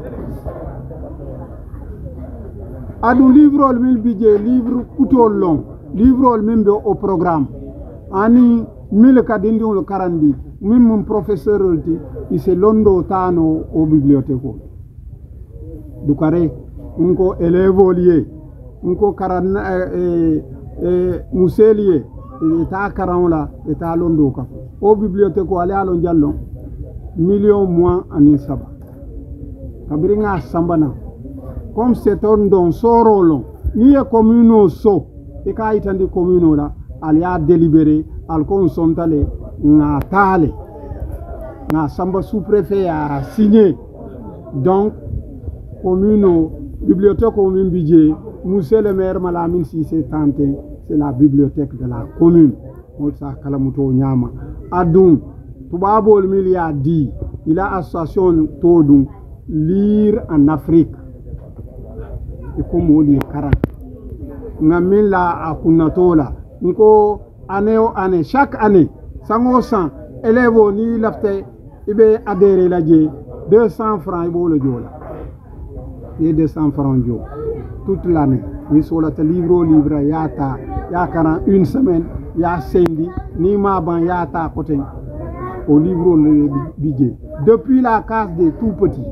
adu livre mil bidje livre kutol long livre même au programme ani mille ka dindol karandi min mon professeur olti ise londo tano o bibliothèque dukare unko élève lié unko karan muselier eta karanla eta londo ka o bibliothèque ale alon jallo million moins en saba kabringa sambana comme c'est un don sorolo ni e commune so e ka itandi commune la ali a délibéré al consontale na tale na samba sous-préfet a signé donc commune bibliothèque commune budget monsieur le maire Malamine Cissé tenté c'est la bibliothèque de la commune Moussa Kalamuto Nyama adun tubabol milia dit il a association todun lire en Afrique et comme on dit 40 ngamila akunatola nko année chaque année 100 élèves ni lafte ibe adhéré la 200 francs ibo le jola et 200 francs jo toute l'année ni sola te livre yata yakara une semaine ya sendi ni ma ban yata côté au livre le budget depuis la case des tout petits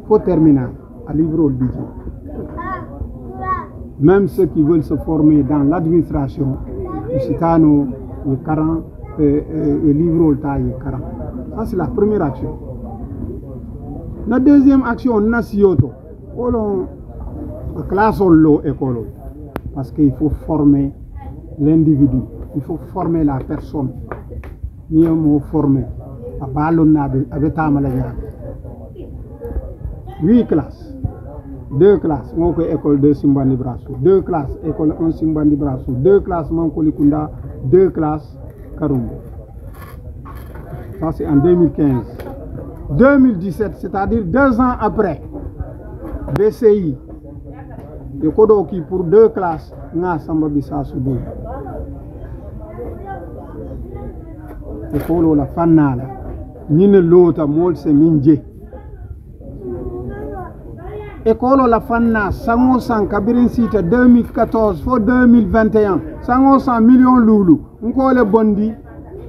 faut terminer à livre le budget même ceux qui veulent se former dans l'administration Citano et 40 et livre le taille 40 ça c'est la première action. La deuxième action nationale la classe au lot école parce qu'il faut former l'individu, il faut former la personne. Ni on former à ballonnabe avec amalaya. 8 classes. 2 classes, mon école 2 Simbandi Brassou, 2 classes, école 1 Simbandi Brassou, 2 classes Mankolikunda, 2 classes Karumbo. Ça c'est en 2015. 2017, c'est-à-dire 2 ans après, BCI, le Kodoki pour 2 classes, n'a Samba Bissa Soudou. École la Fanala, Nine Lota, Molse Minje. École la Fanna, 500 Kabirin Site 2014 pour 2021, 500 millions Loulou, encore le Bondi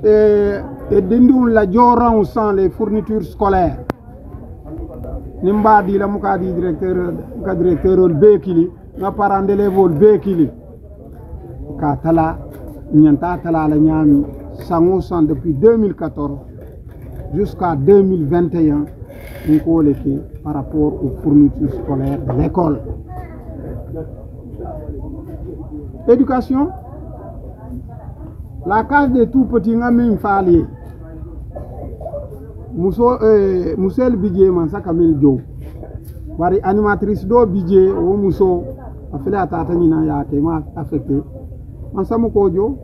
et Dindou la Joran sans les fournitures scolaires. Nimba di la muka di directeur Bekili, na parent d'élève Bekili. Katala depuis 2014 jusqu'à 2021 par rapport aux fournitures scolaires de l'école. Éducation, la case des tout petits ngamin falier. Moussel Bidje Mansa Kamil Joe. Bari animatrice do Bidje ou Mousso a fait la tata nina ya kema affecté. Mansa Mokojo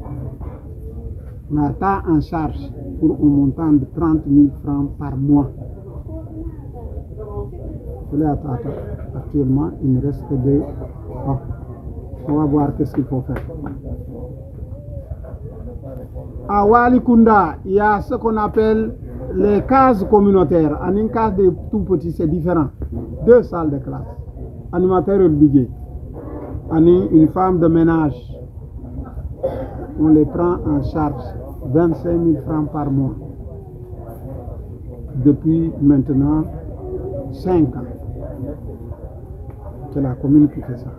n'a pas en charge pour un montant de 30 000 francs par mois. Actuellement, il ne reste que 2. Oh, on va voir qu'est-ce qu'il faut faire. À Walikunda, il y a ce qu'on appelle les cases communautaires. En une case de tout petit, c'est différent. 2 salles de classe. Animateur et budget. Une femme de ménage. On les prend en charge. 25 000 francs par mois. Depuis maintenant 5 ans. C'est la commune qui fait ça.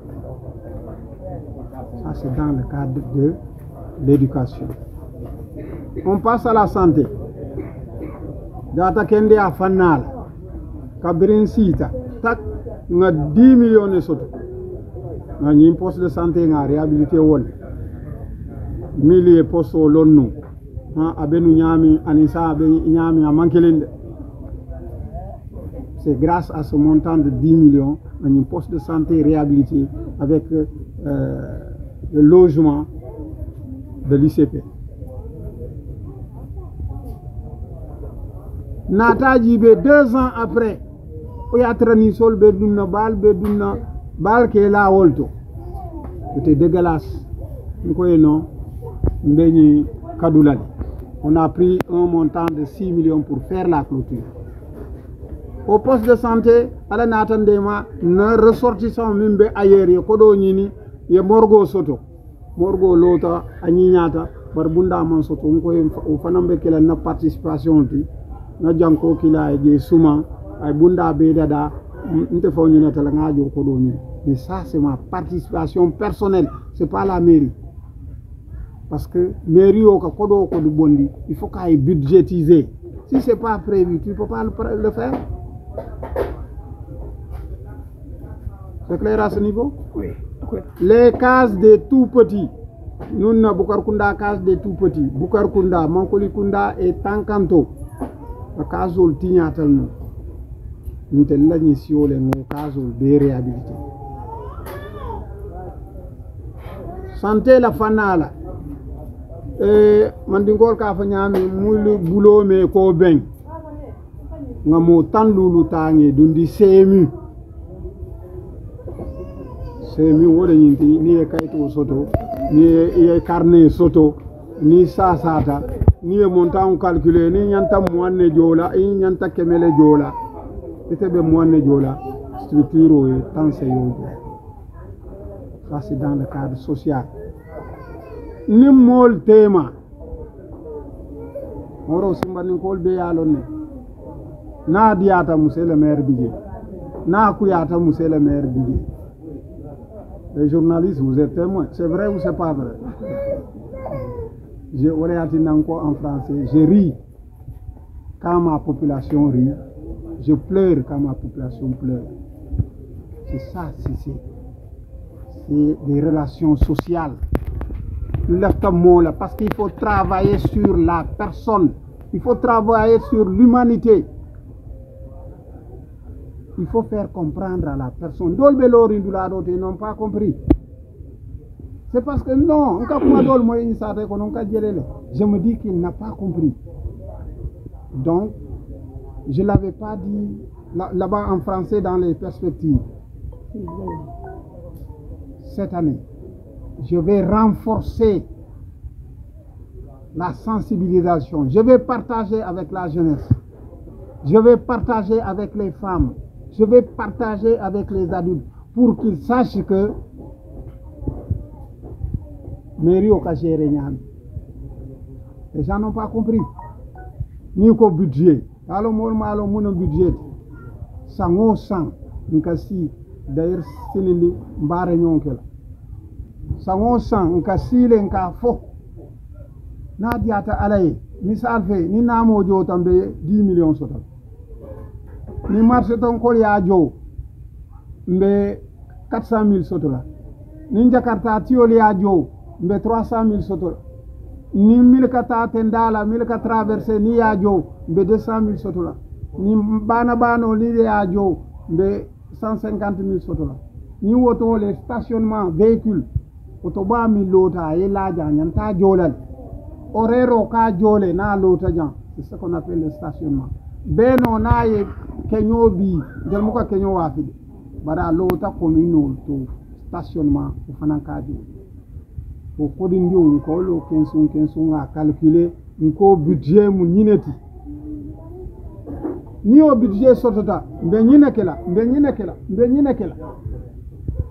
Ça, c'est dans le cadre de l'éducation. On passe à la santé. Data kende a fanal. Kabrin sita. Tak, nga 10 millions de soto. Nga un poste de santé nga réhabilité wol. Milliers poste au lonno. Abenu nyami, anisa abenu nyami a mankelende. C'est grâce à ce montant de 10 millions, un poste de santé réhabilité avec le logement de l'ICP. Nata Djibé, 2 ans après, il y a Tranisol Beduna Bal qui est là, c'était dégueulasse. On a pris un montant de 6 millions pour faire la clôture. Au poste de santé, à la Natandema, ne ressortissant même ailleurs, il y a Kodo Nini, il y a Morgo Soto. Morgo Lota, Anignata, Barbunda Mansoto, on fanambe qu'il a une participation, na Janko qu'il a des Souma, à Bunda Bedada, Ntefoni Natalangadio Kodo Nini. Mais ça, c'est ma participation personnelle, ce n'est pas la mairie. Parce que mairie au Kodo Kodo Bondi, il faut qu'elle budgétiser. Si ce n'est pas prévu, tu ne peux pas le faire. C'est clair à ce niveau? Oui. Les cases des tout petits. Nous avons Bukarkunda case des tout petits. Bukarkunda, Mankolikunda et Tankanto. La case où le tignatal nous. Nous avons l'admission les cases où les réhabilités. Santé la fanala. Mandingol ka fanyami mulu bulo me ko ben. Nga mo tan lulu tangi dundi CMU wode nyinti ni e kayto soto ni e carnet soto ni sasata ni e montant calculé ni nyanta moanne jola e nyanta kemele jola etebe moanne jola structure e tan se yo. Ça c'est dans le cadre social. Ni mol tema moro simbani kol be yalone na diata monsieur le maire Bidje na kuyata monsieur le maire Bidje. Les journalistes, vous êtes témoins, c'est vrai ou c'est pas vrai? Je en français, je ris quand ma population rit, je pleure quand ma population pleure. C'est ça, c'est des relations sociales. Parce qu'il faut travailler sur la personne, il faut travailler sur l'humanité. Il faut faire comprendre à la personne. Ils n'ont pas compris. C'est parce que non, je me dis qu'il n'a pas compris. Donc, je ne l'avais pas dit là-bas en français dans les perspectives. Cette année, je vais renforcer la sensibilisation. Je vais partager avec la jeunesse. Je vais partager avec les femmes. Je vais partager avec les adultes pour qu'ils sachent que mairie au Kachéré, les gens n'ont pas compris. Ni qu'au budget. Alors, mon budget, sango sang, nkasi, d'ailleurs, c'est le barre nyonkel. Sango sang, nkasi, l'enkafo, na diata alaye misal fe ni namo jo tambe 10 millions sotal ni marché ton ko ya jo mbe 400 000 sotola ni jakarta tiol ya jo mbe 300 000 sotola ni milkata tendala milka traverser ni ya jo mbe 200 000 sotola ni bano ni ya jo mbe 150 000 sotola ni woto le stationnement véhicule auto ba mi lota e la nyanta jolal orero ka jole na lota jan c'est ce qu'on appelle le stationnement beno na ye kenyo bi del mo ko kenyo wa fi bara lota commune to stationnement o fana ka jole o kodi ndio ko lo kensun a calculer ko budget mu nyineti ni o budget sotota mbe nyinekela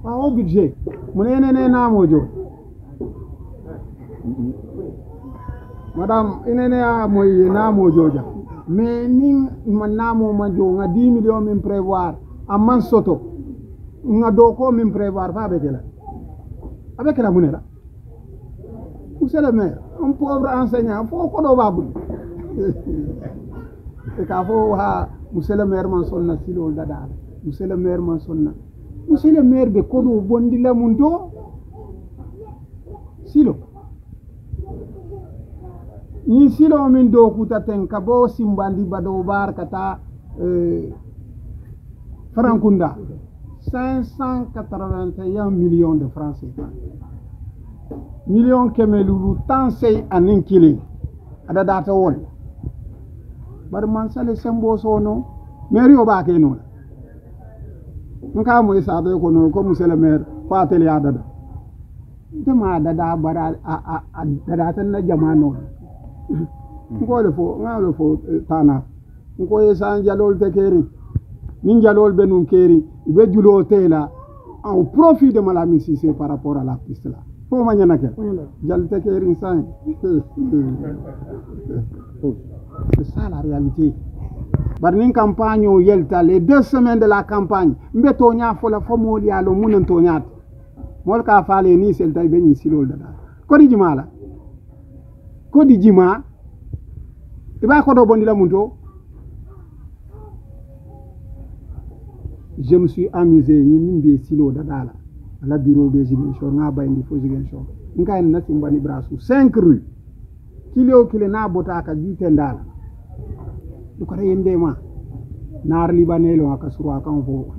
wa o budget munene na mojo madame inene a moy na mojo ja mais ni manamo majo nga 10 millions min prévoir amman soto nga do ko min prévoir fa avec la munera monsieur le maire un pauvre enseignant faut ko do babul e ka fo ha monsieur le maire man sonna silol dada monsieur le maire man sonna monsieur le maire be ko do bondi la mun do silo ni silo min do kutaten ka bo simbandi bado bar kata Frankunda 581 millions de francs CFA million kemelulu tansei anin kili ada data wol bar man sale sembo sono maire o ba ke no nka mo isa do ko no ko monsieur le maire fa tele ya dada dama dada bara a dada tan na jamano ko le fo tana ko yesa jalol te keri min jalol benun keri be julo tela au profit de Malami Cissé par rapport à la piste là faut manyana ke jal te keri ça c'est ça la réalité bar nin campagne o yelta les 2 semaines de la campagne mbeto nya fo la fo moli alo munen to nyaat mol ka faale ni sel tay beni silol dada ko di jima iba ko do bondi la munto je me suis amusé ni mimbe silo dada la bureau de Ziguinchor nga bayndi fo Ziguinchor nga en nati mbani brasu 5 rue kilo na botaka jutendala du ko yende ma nar libanelo aka surwa kan fo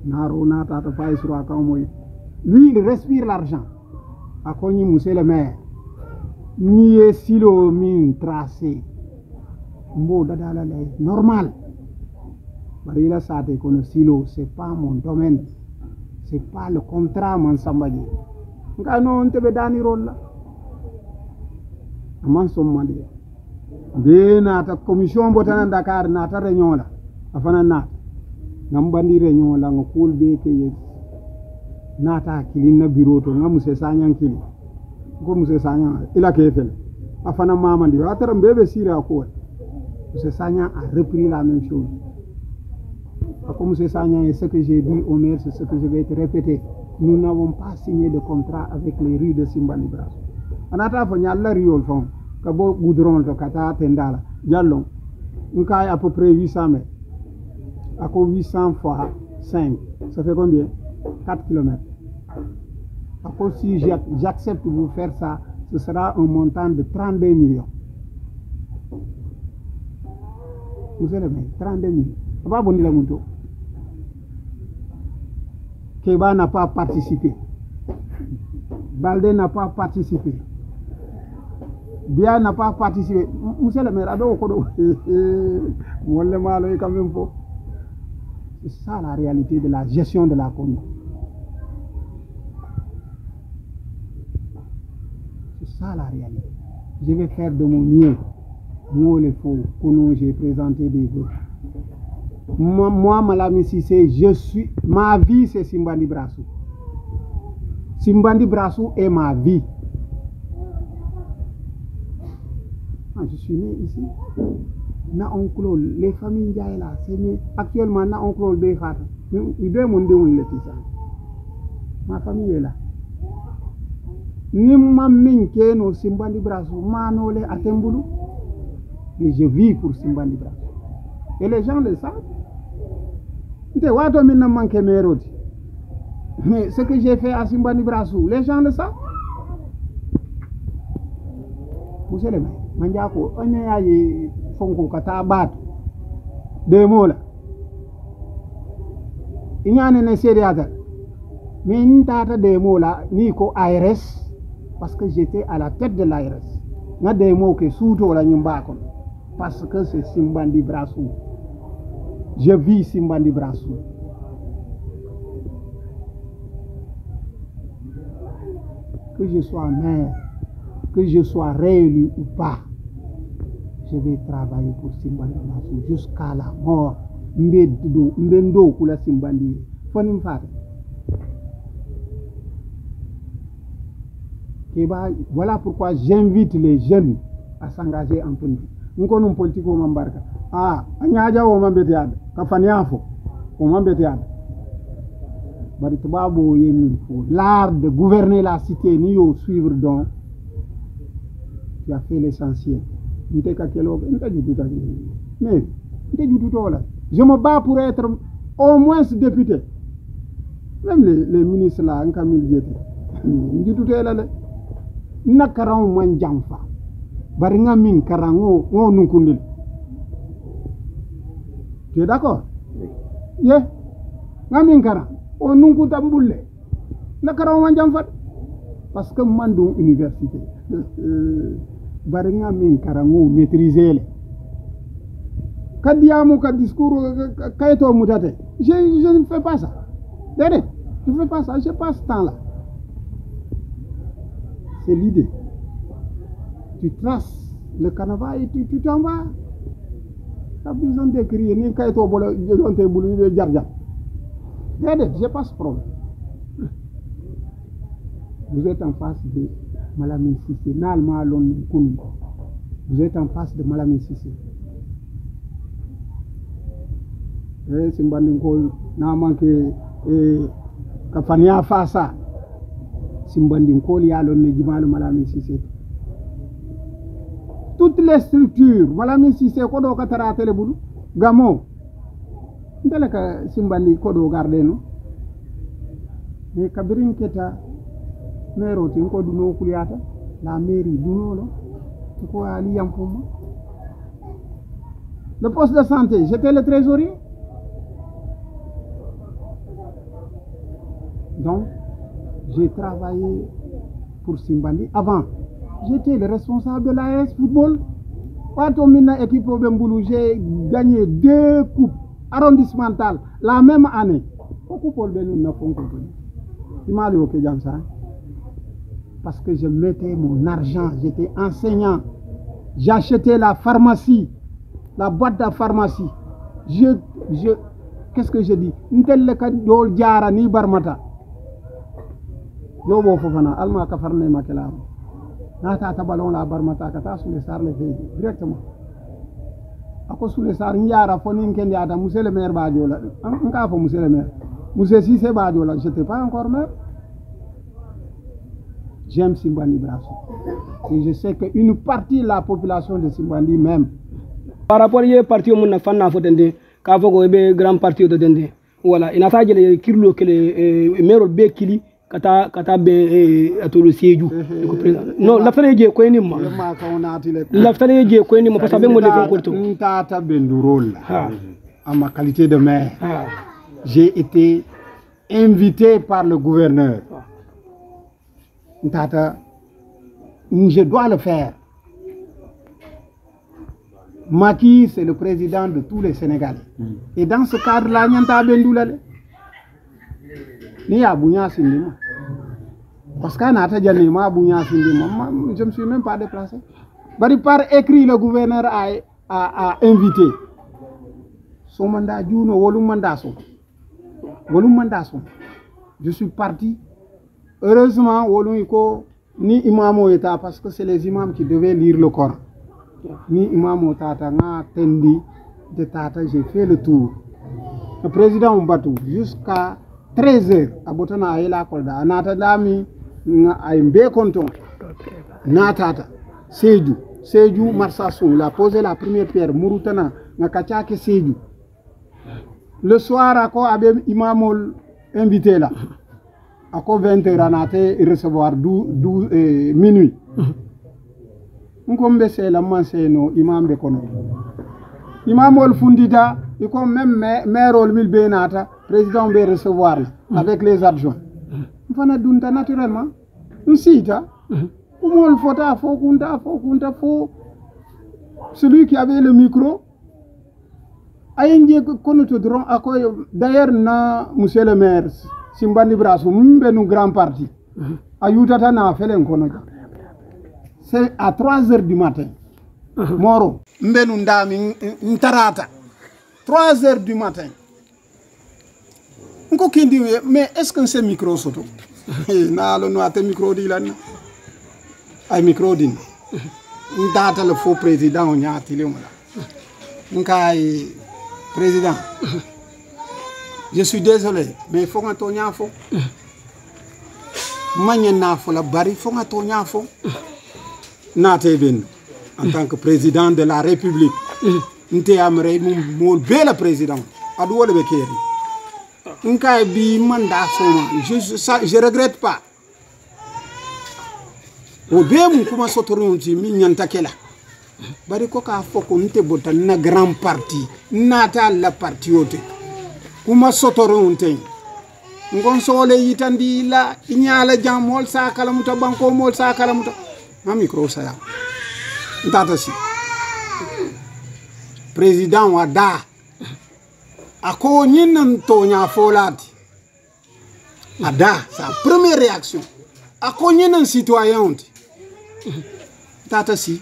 naro na tata fay surwa kan moy lui il respire l'argent akoni monsieur le maire ni silo min tracé mbo dada la normal bari la sate kono silo c'est pas mon domaine c'est pas le contrat man sambaji nga non tebe dani rolla man sommande be na ta commission botana Dakar na ta réunion la afana na ngam bandi réunion la ngol be ke ye na ta kilina bureau to ngam monsieur Sagnan kili ko monsieur Sagnan ila ke fel afana mamandi atara mbebe sira ko monsieur Sagnan a repris la même chose. Comme monsieur Sagnan et ce que j'ai dit au maire, c'est ce que je vais te répéter. Nous n'avons pas signé de contrat avec les rues de Simbandi Brasso. On a fait la riol fond, kabo goudron to kata tendala, dialon. On a à peu près 800 mètres. À quoi 800 fois 5, ça fait combien? 4 km. À quoi si j'accepte de vous faire ça, ce sera un montant de 32 millions. Vous savez, 32 millions. Pas bon la moto. Keba n'a pas participé. Baldé n'a pas participé. Bia n'a pas participé. Monsieur le maire, c'est ça la réalité de la gestion de la commune. C'est ça la réalité. Je vais faire de mon mieux. Moi, le faux, pour j'ai présenté des votes. Moi, Malami Cissé, ma vie c'est Simbandi Brasso. Simbandi Brasso est ma vie. Je suis né ici. Na oncle, les familles là, actuellement na oncle Béfat. Il doit monter où il est ça. Ma famille est là. ni maminke no Simbandi Brassou manole atembulu. Et je vis pour Simbandi Brassou. Et les gens le savent. Mais ce que j'ai fait à Simbandi Brassou, les gens le savent. Monsieur le maire, Mandiako, on est allé Fonko Katabat. Deux mots là. Il y a un essai de hasard. Mais il y a des mots là, Nico ARS, parce que j'étais à la tête de l'ARS. Il y a des mots que sous-to la Nimbakon, parce que c'est Simbandi Brassou. Je vis Simbandi Brassou. Que je sois maire, que je sois réélu ou pas, je vais travailler pour Simbandi Brassou jusqu'à la mort. Mbendo kula Simbandi. Fonim fate. Voilà pourquoi j'invite les jeunes à s'engager en politique. Nous connaissons politique au Mambarka. Ah, Anyaja au Mambetiad, Kafaniafo, au Mambetiad. L'art de gouverner la cité, nous suivre donc. Tu as fait l'essentiel. Mais, je me bats pour être au moins député. Même les ministres là, en Camille Diété. Je tout est là. Nakaran Manjamfa. Baringa min karango, on nous connaît. Tu es d'accord? Yeah. Ngamin karan, on nous connaît. Nakaran Manjamfa. Parce que Mandou Université. Baringa min karango, maîtriser. Kadiamu ka discours kaito mutate. Je ne fais pas ça. Dédé, je ne fais pas ça, je passe ce temps là. C'est l'idée. Tu traces le carnaval et tu t'en vas. Tu as besoin d'écrire ni kaito bolo jonte bulu jarja. Dédé, je passe problème. Vous êtes en face de Malamine Sissé, Nalma Lon Koun. Vous êtes en face de Malamine Sissé. Simbandi Nkol na manke Kafania Fasa Simbandi Nkol ya lon ne Jimalu Malamine Sissé. Toutes les structures Malamine Sissé kodo katara tele bulu gamo ndele ka Simbandi kodo garde no mais kabirin keta mero tin ko duno kuliata la mairie duno lo ko ali yampuma. Le poste de santé, j'étais le trésorier. Donc, j'ai travaillé pour Simbandi. Avant, j'étais le responsable de l'AS Football. Quand on a équipe au Bemboulou, j'ai gagné 2 coupes arrondissementales la même année. Pourquoi Paul Benou n'a pas compris? Il m'a dit que j'aime ça. Parce que je mettais mon argent, j'étais enseignant. J'achetais la pharmacie, la boîte de pharmacie. Qu'est-ce que je dis? N'tel le cas d'ol diara ni barmata. Yobo fofana alma ka farne makela nata tabalon la barmata kata sous les sar le fait directement ako sous les sar ndiara fonin ken yada monsieur le maire badio la nka fo monsieur le maire monsieur Cissé badio la j'étais pas encore maire. J'aime Simbandi Brassou et je sais que une partie de la population de Simbandi même par rapport à parti mon na fanna fo dende ka fo go be grand parti de dende voilà ina fa jele kirlo kele maire be kili kata be atolo siéju non la fane je ko ni ma la fane je ko ni ma parce que be mo le ko to ntata bendu rôle en ma qualité de maire j'ai été invité par le gouverneur ntata je dois le faire. Macky c'est le président de tous les Sénégalais et dans ce cadre là nyanta bendu la ni abunya sindima parce que nata jani ma abunya sindima je me suis même pas déplacé bari par écrit le gouverneur a invité son mandat juno wolum mandat so je suis parti heureusement wolum ko ni imamo eta parce que c'est les imams qui devaient lire le Coran ni imamo tata nga tendi de tata j'ai fait le tour le président Mbatou jusqu'à 13h à Botana et la Kolda anata dami ay mbe konton natata Sédhiou Marsassoum, il a posé la première pierre Mouroutana nga kachake Sédhiou. Le soir ako abe imamol invité là. Ako 20h anate recevoir minuit. Nkombe c'est la manseno imam be kono. Imamol fundita iko même maire mil benata président be recevoir avec les adjoints. Mfana dunta naturellement. Nsita Umol fota fo kunta fo. Celui qui avait le micro d'ailleurs na monsieur le maire Simbandi Brassou mbe nu grand parti ayutata na felen kono c'est à 3h du matin moro mbe nu ndami ntarata 3h du matin nko kindi mais est-ce que c'est micro soto na lo no ate micro di lan ay micro din ndata le faux président on yaati le wala nkai président, je suis désolé, mais il faut que tu aies faux. La bari, faut que tu aies faux. En tant que président de la République, nous sommes le président. Je ne regrette pas. Au début, comment se bari ko ka foko nte bota na grand parti nata la parti ote kuma sotoro unte ngon sole yitandi la inyala jamol sa kala muta banko mol sa kala muta ma micro sa ya ntata si président wada ako nyinan to nya folati ada sa première réaction ako nyinan citoyen ntata si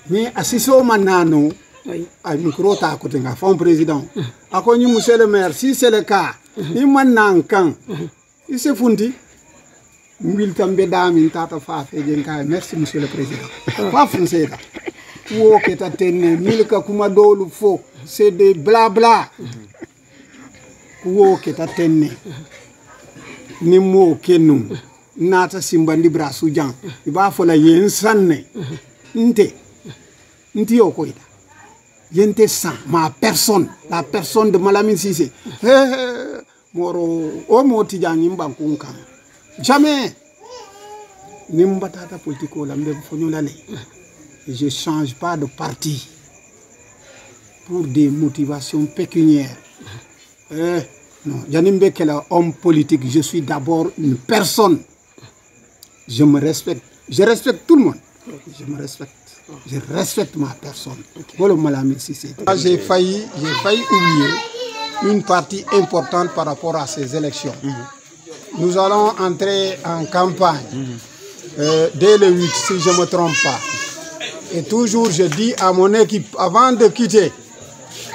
mais assiso manano ay micro ta ko tenga fond président akoni monsieur le maire si c'est le cas ni manan kan il se fundi mbil tambe dami tata fa fe jenka merci monsieur le président pas français là wo ke ta tenne milka kuma dolu fo c'est des blabla wo ke ta tenne ni mo kenum nata Simbandi Brassou jan iba fola yen sanne nti okoida yente san ma personne la personne de Malamine Cissé moro o moti jan nimbanku kan jamais nimbatata politico la mbe fonyo la je change pas de parti pour des motivations pécuniaires non janimbe kela homme politique je suis d'abord une personne. Je me respecte. Je respecte tout le monde. Je me respecte. Je respecte ma personne. J'ai failli oublier une partie importante par rapport à ces élections. Nous allons entrer en campagne dès le 8, si je ne me trompe pas. Et toujours, je dis à mon équipe, avant de quitter,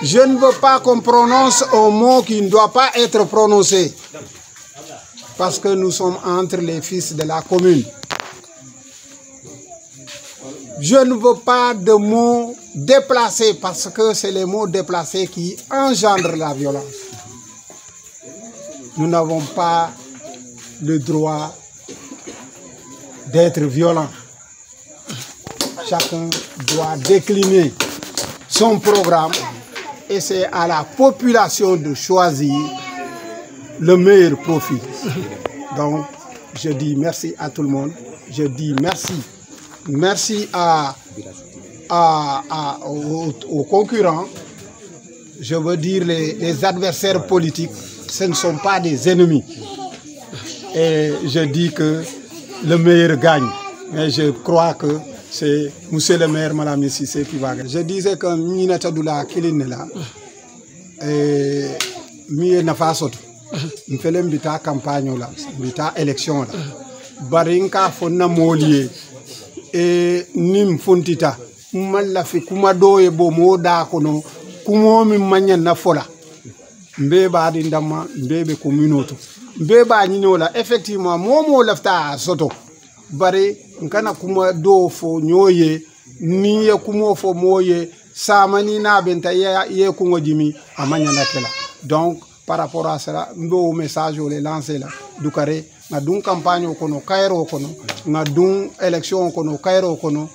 je ne veux pas qu'on prononce un mot qui ne doit pas être prononcé. Parce que nous sommes entre les fils de la commune. Je ne veux pas de mots déplacés parce que c'est les mots déplacés qui engendrent la violence. Nous n'avons pas le droit d'être violents. Chacun doit décliner son programme et c'est à la population de choisir le meilleur profit. Donc, je dis merci à tout le monde. Je dis merci. Merci aux concurrents. Je veux dire les adversaires politiques. Ce ne sont pas des ennemis. Et je dis que le meilleur gagne. Mais je crois que c'est monsieur le maire Malamine Cissé qui va gagner. Je disais que Minata Doula Kilinela et Mie Nafasoto. Nous faisons une campagne, une élection. Barinka fonna molier et nim fontita. Mala fi kumado e bo moda kono kumo mi manya na fola. Mbeba di ndama mbebe communauté. Mbeba nyinola effectivement momo lafta soto. Bare nkana kuma do fo nyoye ni ye kumo fo moye samani na benta ye kungo jimi amanya na kela. Donc par rapport à cela, un message, je l'ai lancé là, du carré. nga dun campagne kono kayro kono nga dun election kono kayro kono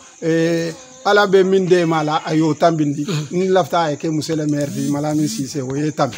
ala be min de mala ayo tambindi ni lafta ay ke monsieur le maire di Malamine Cissé o ye tambi